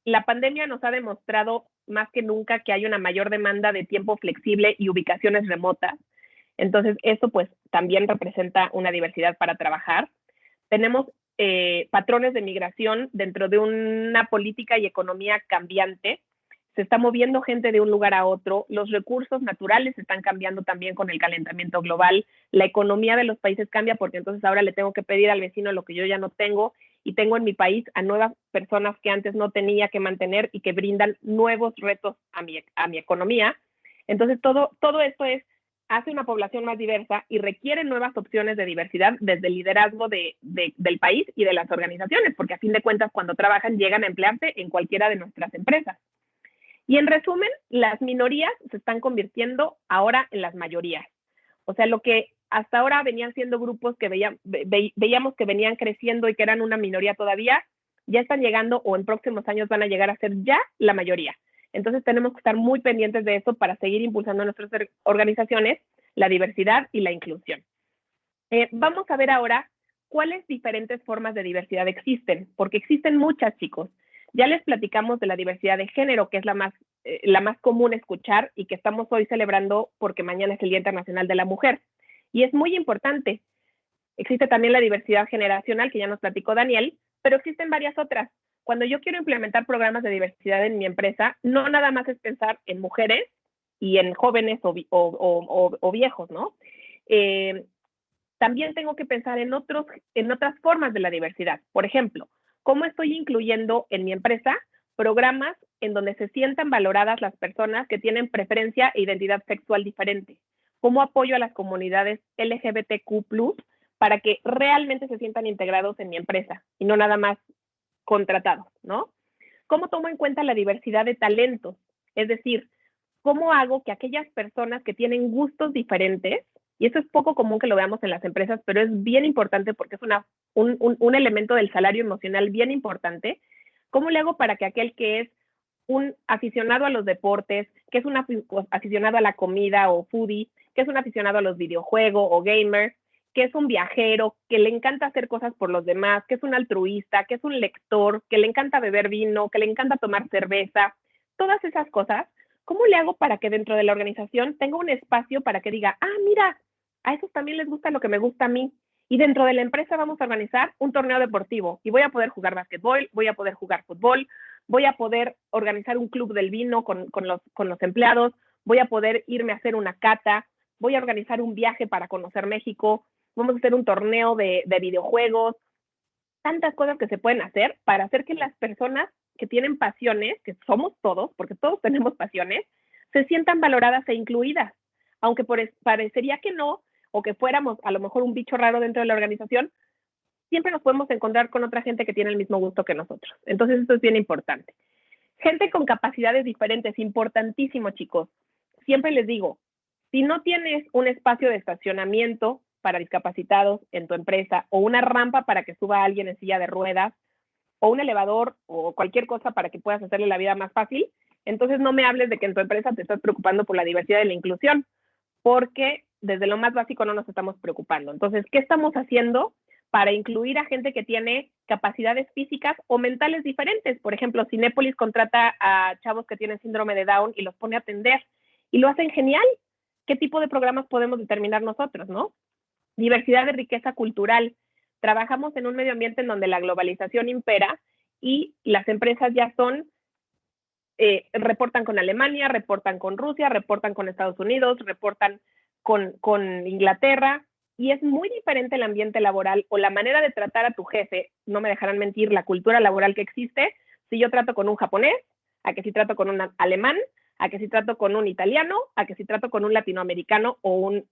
La pandemia nos ha demostrado más que nunca que hay una mayor demanda de tiempo flexible y ubicaciones remotas. Entonces, esto pues también representa una diversidad para trabajar. Tenemos patrones de migración dentro de una política y economía cambiante. Se está moviendo gente de un lugar a otro. Los recursos naturales están cambiando también con el calentamiento global. La economía de los países cambia porque entonces ahora le tengo que pedir al vecino lo que yo ya no tengo y tengo en mi país a nuevas personas que antes no tenía que mantener y que brindan nuevos retos a mi economía. Entonces, todo esto hace una población más diversa y requiere nuevas opciones de diversidad desde el liderazgo del país y de las organizaciones, porque a fin de cuentas, cuando trabajan, llegan a emplearse en cualquiera de nuestras empresas. Y en resumen, las minorías se están convirtiendo ahora en las mayorías. O sea, lo que hasta ahora venían siendo grupos que veíamos que venían creciendo y que eran una minoría todavía, ya están llegando o en próximos años van a llegar a ser ya la mayoría. Entonces tenemos que estar muy pendientes de eso para seguir impulsando en nuestras organizaciones la diversidad y la inclusión. Vamos a ver ahora cuáles diferentes formas de diversidad existen, porque existen muchas, chicos. Ya les platicamos de la diversidad de género, que es la más común escuchar y que estamos hoy celebrando porque mañana es el Día Internacional de la Mujer. Y es muy importante. Existe también la diversidad generacional, que ya nos platicó Daniel, pero existen varias otras. Cuando yo quiero implementar programas de diversidad en mi empresa, no nada más es pensar en mujeres y en jóvenes o viejos, ¿no? También tengo que pensar en otras formas de la diversidad. Por ejemplo, ¿cómo estoy incluyendo en mi empresa programas en donde se sientan valoradas las personas que tienen preferencia e identidad sexual diferente? ¿Cómo apoyo a las comunidades LGBTQ+, para que realmente se sientan integrados en mi empresa y no nada más contratados, ¿no? ¿Cómo tomo en cuenta la diversidad de talentos? Es decir, ¿cómo hago que aquellas personas que tienen gustos diferentes, y eso es poco común que lo veamos en las empresas, pero es bien importante porque es un elemento del salario emocional bien importante, ¿cómo le hago para que aquel que es un aficionado a los deportes, que es un aficionado a la comida o foodie, que es un aficionado a los videojuegos o gamer, que es un viajero, que le encanta hacer cosas por los demás, que es un altruista, que es un lector, que le encanta beber vino, que le encanta tomar cerveza, todas esas cosas, ¿cómo le hago para que dentro de la organización tenga un espacio para que diga, mira, a esos también les gusta lo que me gusta a mí? Y dentro de la empresa vamos a organizar un torneo deportivo y voy a poder jugar básquetbol, voy a poder jugar fútbol, voy a poder organizar un club del vino con los empleados, voy a poder irme a hacer una cata, voy a organizar un viaje para conocer México, vamos a hacer un torneo de videojuegos, tantas cosas que se pueden hacer para hacer que las personas que tienen pasiones, que somos todos, porque todos tenemos pasiones, se sientan valoradas e incluidas. Aunque parecería que no, o que fuéramos a lo mejor un bicho raro dentro de la organización, siempre nos podemos encontrar con otra gente que tiene el mismo gusto que nosotros. Entonces, esto es bien importante. Gente con capacidades diferentes, importantísimo, chicos. Siempre les digo, si no tienes un espacio de estacionamiento para discapacitados en tu empresa, o una rampa para que suba a alguien en silla de ruedas, o un elevador, o cualquier cosa para que puedas hacerle la vida más fácil, entonces no me hables de que en tu empresa te estás preocupando por la diversidad y la inclusión, porque desde lo más básico no nos estamos preocupando. Entonces, ¿qué estamos haciendo para incluir a gente que tiene capacidades físicas o mentales diferentes? Por ejemplo, Cinépolis contrata a chavos que tienen síndrome de Down y los pone a atender, y lo hacen genial. ¿Qué tipo de programas podemos determinar nosotros, no? Diversidad de riqueza cultural. Trabajamos en un medio ambiente en donde la globalización impera y las empresas ya reportan con Alemania, reportan con Rusia, reportan con Estados Unidos, reportan con Inglaterra, y es muy diferente el ambiente laboral o la manera de tratar a tu jefe. No me dejarán mentir la cultura laboral que existe si yo trato con un japonés, a que si trato con un alemán, a que si trato con un italiano, a que si trato con un latinoamericano o un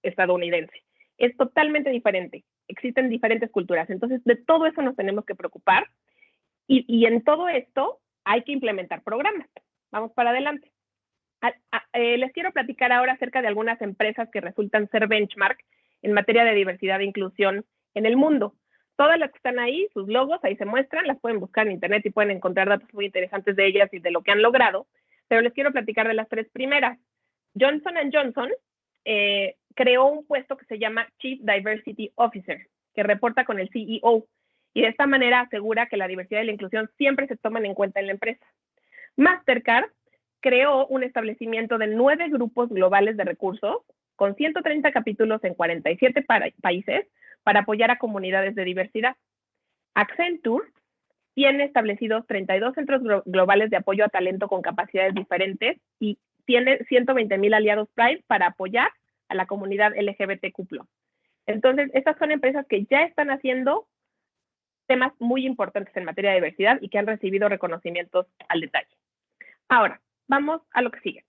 estadounidense. Es totalmente diferente. Existen diferentes culturas. Entonces, de todo eso nos tenemos que preocupar. Y en todo esto hay que implementar programas. Vamos para adelante. Les quiero platicar ahora acerca de algunas empresas que resultan ser benchmark en materia de diversidad e inclusión en el mundo. Todas las que están ahí, sus logos, ahí se muestran, las pueden buscar en internet y pueden encontrar datos muy interesantes de ellas y de lo que han logrado, pero les quiero platicar de las tres primeras. Johnson & Johnson creó un puesto que se llama Chief Diversity Officer, que reporta con el CEO, y de esta manera asegura que la diversidad y la inclusión siempre se toman en cuenta en la empresa. Mastercard creó un establecimiento de 9 grupos globales de recursos con 130 capítulos en 47 países para apoyar a comunidades de diversidad. Accenture tiene establecidos 32 centros globales de apoyo a talento con capacidades diferentes y tiene 120,000 aliados Prime para apoyar a la comunidad LGBTQ+. Entonces, estas son empresas que ya están haciendo temas muy importantes en materia de diversidad y que han recibido reconocimientos al detalle. Ahora, vamos a lo que sigue.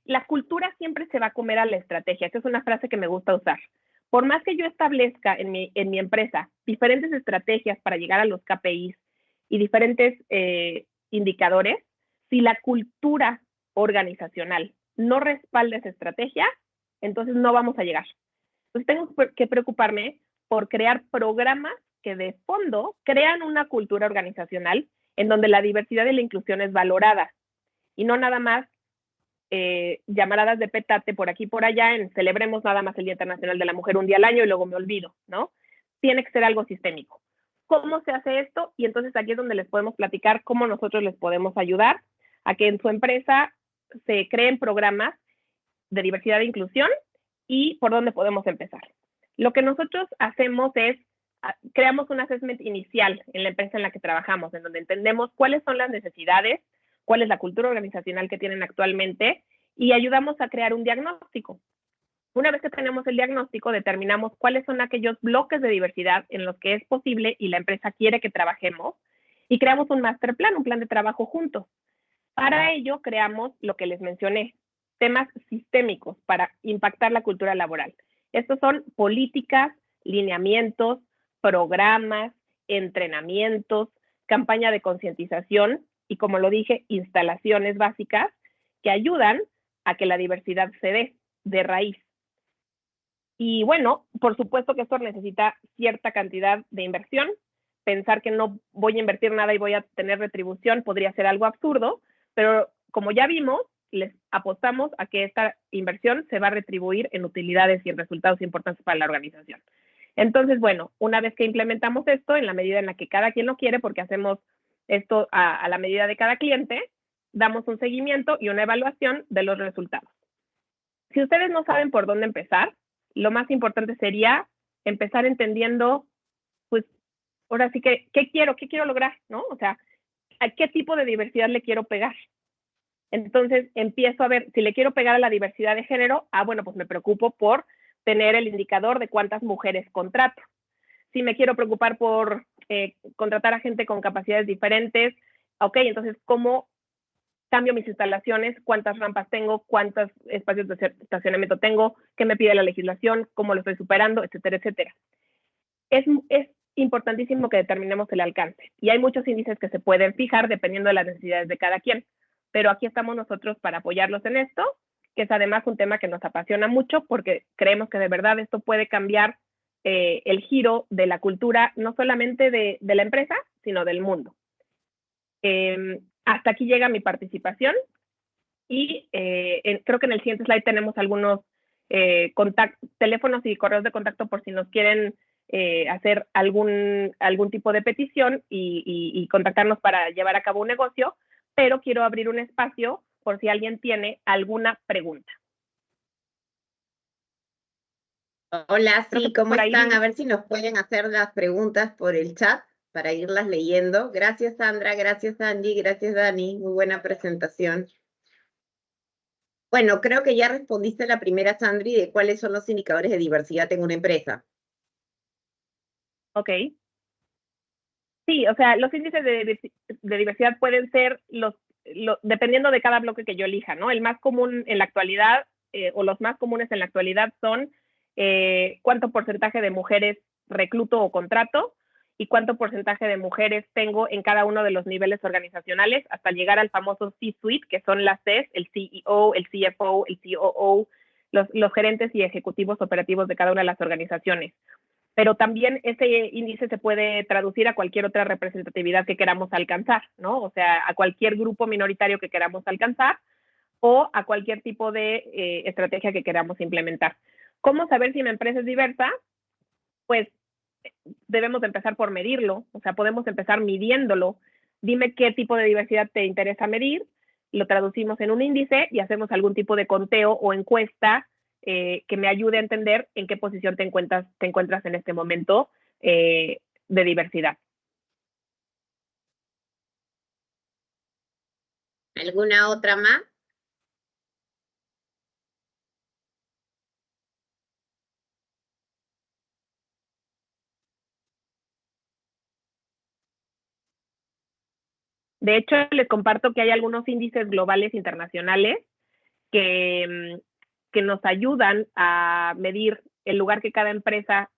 La cultura siempre se va a comer a la estrategia. Esa es una frase que me gusta usar. Por más que yo establezca en mi empresa diferentes estrategias para llegar a los KPIs y diferentes indicadores, si la cultura organizacional no respalda esa estrategia, entonces no vamos a llegar. Entonces tengo que preocuparme por crear programas que de fondo crean una cultura organizacional en donde la diversidad y la inclusión es valorada y no nada más llamaradas de petate por aquí y por allá en celebremos nada más el Día Internacional de la Mujer un día al año y luego me olvido, ¿no? Tiene que ser algo sistémico. ¿Cómo se hace esto? Y entonces aquí es donde les podemos platicar cómo nosotros les podemos ayudar a que en su empresa se creen programas de diversidad e inclusión y por dónde podemos empezar. Lo que nosotros hacemos es, creamos un assessment inicial en la empresa en la que trabajamos, en donde entendemos cuáles son las necesidades, cuál es la cultura organizacional que tienen actualmente y ayudamos a crear un diagnóstico. Una vez que tenemos el diagnóstico, determinamos cuáles son aquellos bloques de diversidad en los que es posible y la empresa quiere que trabajemos y creamos un master plan, un plan de trabajo juntos. Para ello, creamos lo que les mencioné, temas sistémicos para impactar la cultura laboral. Estos son políticas, lineamientos, programas, entrenamientos, campaña de concientización y, como lo dije, instalaciones básicas que ayudan a que la diversidad se dé de raíz. Y bueno, por supuesto que esto necesita cierta cantidad de inversión. Pensar que no voy a invertir nada y voy a tener retribución podría ser algo absurdo, pero como ya vimos, les apostamos a que esta inversión se va a retribuir en utilidades y en resultados importantes para la organización. Entonces, bueno, una vez que implementamos esto, en la medida en la que cada quien lo quiere, porque hacemos esto a la medida de cada cliente, damos un seguimiento y una evaluación de los resultados. Si ustedes no saben por dónde empezar, lo más importante sería empezar entendiendo, pues, ahora sí que, ¿qué quiero lograr? ¿No? O sea, ¿a qué tipo de diversidad le quiero pegar? Entonces, empiezo a ver, si le quiero pegar a la diversidad de género, bueno, pues me preocupo por tener el indicador de cuántas mujeres contrato. Si me quiero preocupar por contratar a gente con capacidades diferentes, ok, entonces, ¿cómo cambio mis instalaciones? ¿Cuántas rampas tengo? ¿Cuántos espacios de estacionamiento tengo? ¿Qué me pide la legislación? ¿Cómo lo estoy superando? Etcétera, etcétera. Es importantísimo que determinemos el alcance. Y hay muchos índices que se pueden fijar dependiendo de las necesidades de cada quien. Pero aquí estamos nosotros para apoyarlos en esto, que es además un tema que nos apasiona mucho porque creemos que de verdad esto puede cambiar el giro de la cultura, no solamente de la empresa, sino del mundo. Hasta aquí llega mi participación y creo que en el siguiente slide tenemos algunos teléfonos y correos de contacto por si nos quieren hacer algún tipo de petición y contactarnos para llevar a cabo un negocio, pero quiero abrir un espacio por si alguien tiene alguna pregunta. Hola, Creo sí, que ¿cómo por ahí- están? A ver si nos pueden hacer las preguntas por el chat para irlas leyendo. Gracias, Sandra, gracias, Angie, gracias, Dani. Muy buena presentación. Bueno, creo que ya respondiste la primera, Sandri, de cuáles son los indicadores de diversidad en una empresa. Ok. Sí, o sea, los índices de diversidad pueden ser dependiendo de cada bloque que yo elija, ¿no? El más común en la actualidad, o los más comunes en la actualidad son cuánto porcentaje de mujeres recluto o contrato y cuánto porcentaje de mujeres tengo en cada uno de los niveles organizacionales hasta llegar al famoso C-suite, que son las Cs, el CEO, el CFO, el COO, los gerentes y ejecutivos operativos de cada una de las organizaciones. Pero también ese índice se puede traducir a cualquier otra representatividad que queramos alcanzar, ¿no? O sea, a cualquier grupo minoritario que queramos alcanzar o a cualquier tipo de estrategia que queramos implementar. ¿Cómo saber si mi empresa es diversa? Pues debemos de empezar por medirlo, o sea, podemos empezar midiéndolo. Dime qué tipo de diversidad te interesa medir, lo traducimos en un índice y hacemos algún tipo de conteo o encuesta que me ayude a entender en qué posición te encuentras en este momento de diversidad. ¿Alguna otra más? De hecho, les comparto que hay algunos índices globales internacionales que nos ayudan a medir el lugar que cada empresa,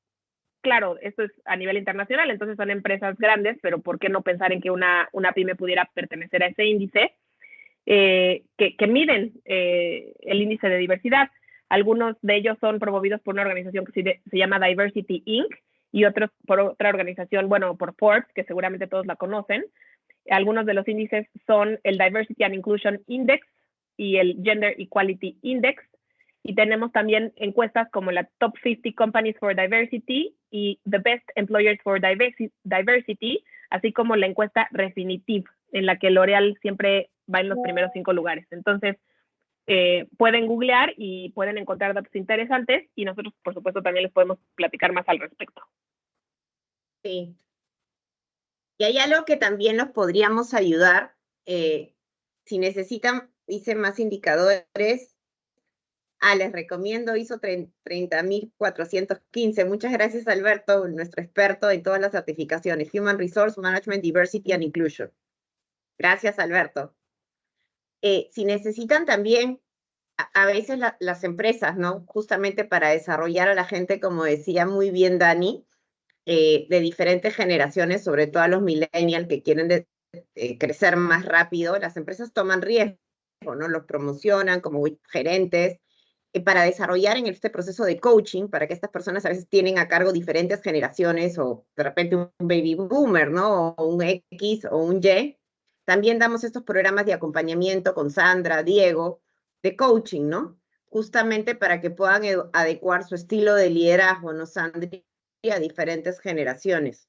claro, esto es a nivel internacional, entonces son empresas grandes, pero ¿por qué no pensar en que una pyme pudiera pertenecer a ese índice? Que miden el índice de diversidad. Algunos de ellos son promovidos por una organización que se llama Diversity Inc. y otros por otra organización, bueno, por Forbes, que seguramente todos la conocen. Algunos de los índices son el Diversity and Inclusion Index y el Gender Equality Index. Y tenemos también encuestas como la Top 50 Companies for Diversity y The Best Employers for Diversity, así como la encuesta Refinitiv, en la que L'Oréal siempre va en los primeros 5 lugares. Entonces, pueden googlear y pueden encontrar datos interesantes y nosotros, por supuesto, también les podemos platicar más al respecto. Sí. Y hay algo que también los podríamos ayudar. Si necesitan, hice más indicadores. Les recomiendo ISO 30.415. Muchas gracias, Alberto, nuestro experto en todas las certificaciones. Human Resource Management, Diversity and Inclusion. Gracias, Alberto. Si necesitan también, a veces las empresas, ¿no? Justamente para desarrollar a la gente, como decía muy bien Dani, de diferentes generaciones, sobre todo a los millennials que quieren crecer más rápido, las empresas toman riesgo, ¿no? Los promocionan como gerentes para desarrollar en este proceso de coaching, para que estas personas a veces tienen a cargo diferentes generaciones o de repente un baby boomer, ¿no? O un X o un Y. También damos estos programas de acompañamiento con Sandra, Diego, de coaching, ¿no? Justamente para que puedan adecuar su estilo de liderazgo, ¿no, Sandra? A diferentes generaciones.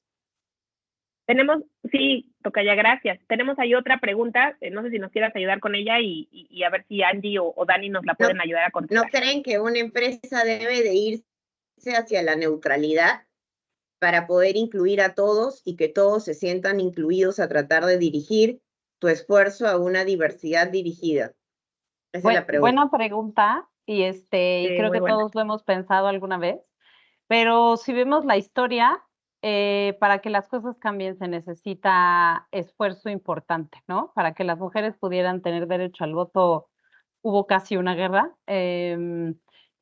Tenemos, sí, Tocaya, gracias. Tenemos ahí otra pregunta, no sé si nos quieras ayudar con ella y a ver si Angie o Dani nos la pueden ayudar a contestar. ¿No creen que una empresa debe de irse hacia la neutralidad para poder incluir a todos y que todos se sientan incluidos a tratar de dirigir tu esfuerzo a una diversidad dirigida? Esa es la pregunta. Buena pregunta y creo que todos lo hemos pensado alguna vez, pero si vemos la historia, para que las cosas cambien se necesita esfuerzo importante, ¿no? Para que las mujeres pudieran tener derecho al voto hubo casi una guerra.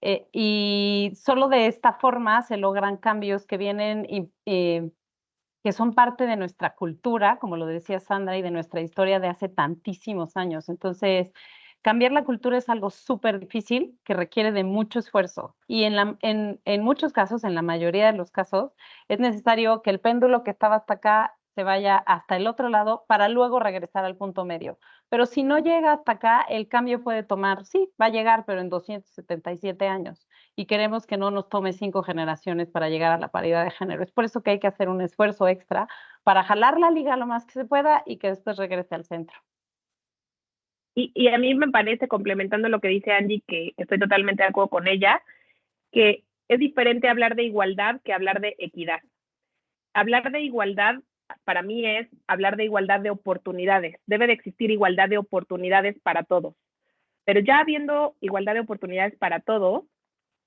Y solo de esta forma se logran cambios que vienen y que son parte de nuestra cultura, como lo decía Sandra, y de nuestra historia de hace tantísimos años. Entonces, cambiar la cultura es algo súper difícil que requiere de mucho esfuerzo. Y en muchos casos, en la mayoría de los casos, es necesario que el péndulo que estaba hasta acá se vaya hasta el otro lado para luego regresar al punto medio. Pero si no llega hasta acá, el cambio puede tomar, sí, va a llegar, pero en 277 años. Y queremos que no nos tome 5 generaciones para llegar a la paridad de género. Es por eso que hay que hacer un esfuerzo extra para jalar la liga lo más que se pueda y que después regrese al centro. Y a mí me parece, complementando lo que dice Angie, que estoy totalmente de acuerdo con ella, que es diferente hablar de igualdad que hablar de equidad. Hablar de igualdad para mí es hablar de igualdad de oportunidades. Debe de existir igualdad de oportunidades para todos. Pero ya habiendo igualdad de oportunidades para todos,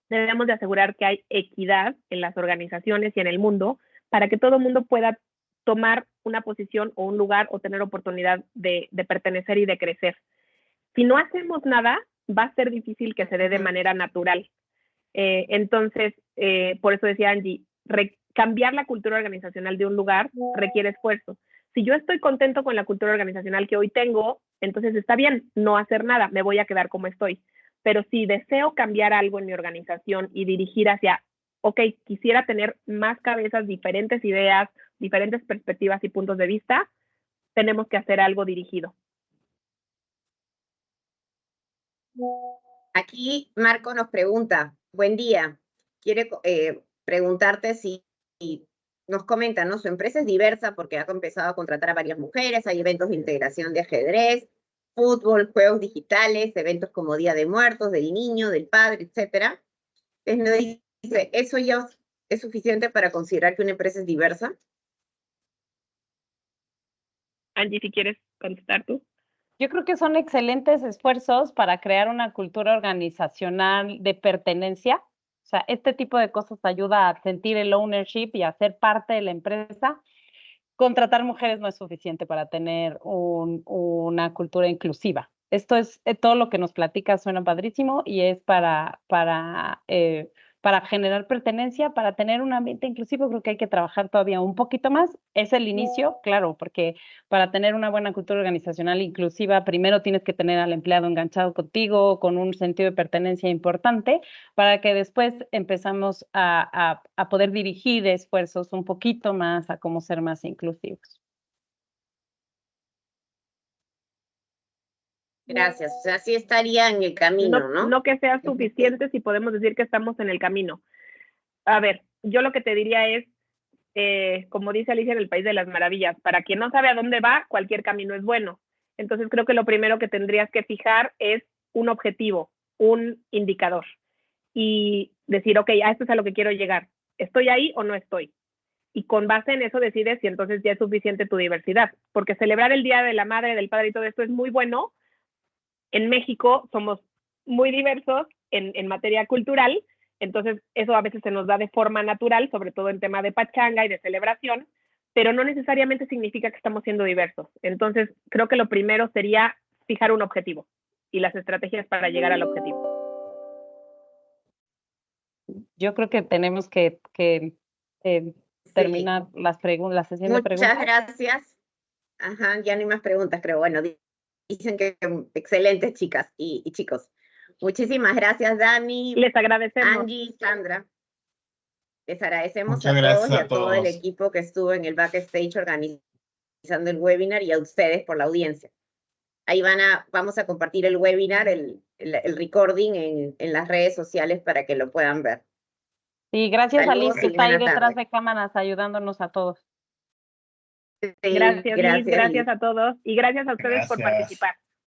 debemos de asegurar que hay equidad en las organizaciones y en el mundo para que todo el mundo pueda tomar una posición o un lugar o tener oportunidad de pertenecer y de crecer. Si no hacemos nada, va a ser difícil que se dé de manera natural. Entonces, por eso decía Angie, cambiar la cultura organizacional de un lugar requiere esfuerzo. Si yo estoy contento con la cultura organizacional que hoy tengo, entonces está bien no hacer nada, me voy a quedar como estoy. Pero si deseo cambiar algo en mi organización y dirigir hacia, ok, quisiera tener más cabezas, diferentes ideas, diferentes perspectivas y puntos de vista, tenemos que hacer algo dirigido. Aquí Marco nos pregunta, buen día, quiere preguntarte si nos comenta, ¿no? Su empresa es diversa porque ha empezado a contratar a varias mujeres, hay eventos de integración de ajedrez, fútbol, juegos digitales, eventos como Día de Muertos, del Niño, del Padre, etc. Entonces nos dice, ¿eso ya es suficiente para considerar que una empresa es diversa? Angie, si quieres contestar tú. Yo creo que son excelentes esfuerzos para crear una cultura organizacional de pertenencia. O sea, este tipo de cosas ayuda a sentir el ownership y a ser parte de la empresa. Contratar mujeres no es suficiente para tener una cultura inclusiva. Esto es todo lo que nos platica, suena padrísimo y es para generar pertenencia, para tener un ambiente inclusivo. Creo que hay que trabajar todavía un poquito más. Es el inicio, claro, porque para tener una buena cultura organizacional inclusiva, primero tienes que tener al empleado enganchado contigo, con un sentido de pertenencia importante, para que después empezamos a poder dirigir esfuerzos un poquito más a cómo ser más inclusivos. Gracias, o sea, sí estaría en el camino, ¿no? No que sea suficiente si podemos decir que estamos en el camino. A ver, yo lo que te diría es, como dice Alicia en el País de las Maravillas, para quien no sabe a dónde va, cualquier camino es bueno. Entonces creo que lo primero que tendrías que fijar es un objetivo, un indicador y decir, ok, a esto es a lo que quiero llegar. ¿Estoy ahí o no estoy? Y con base en eso decides si entonces ya es suficiente tu diversidad. Porque celebrar el Día de la Madre, del Padre y todo esto es muy bueno. En México somos muy diversos en materia cultural, entonces eso a veces se nos da de forma natural, sobre todo en tema de pachanga y de celebración, pero no necesariamente significa que estamos siendo diversos. Entonces creo que lo primero sería fijar un objetivo y las estrategias para llegar al objetivo. Yo creo que tenemos que terminar la sesión de preguntas. Muchas gracias. Ajá, ya no hay más preguntas, creo. Bueno, dicen que excelentes chicas y chicos. Muchísimas gracias, Dani, Les agradecemos. Angie, Sandra. Les agradecemos Muchas a gracias todos y a a todo el todos. equipo que estuvo en el backstage organizando el webinar y a ustedes por la audiencia. Ahí vamos a compartir el webinar, el recording en las redes sociales para que lo puedan ver. Sí, gracias a Liz Saludos que y está ahí buena detrás tarde. de cámaras ayudándonos a todos. Sí, Gracias, Liz, gracias Liz. a todos y gracias a ustedes por Gracias. participar.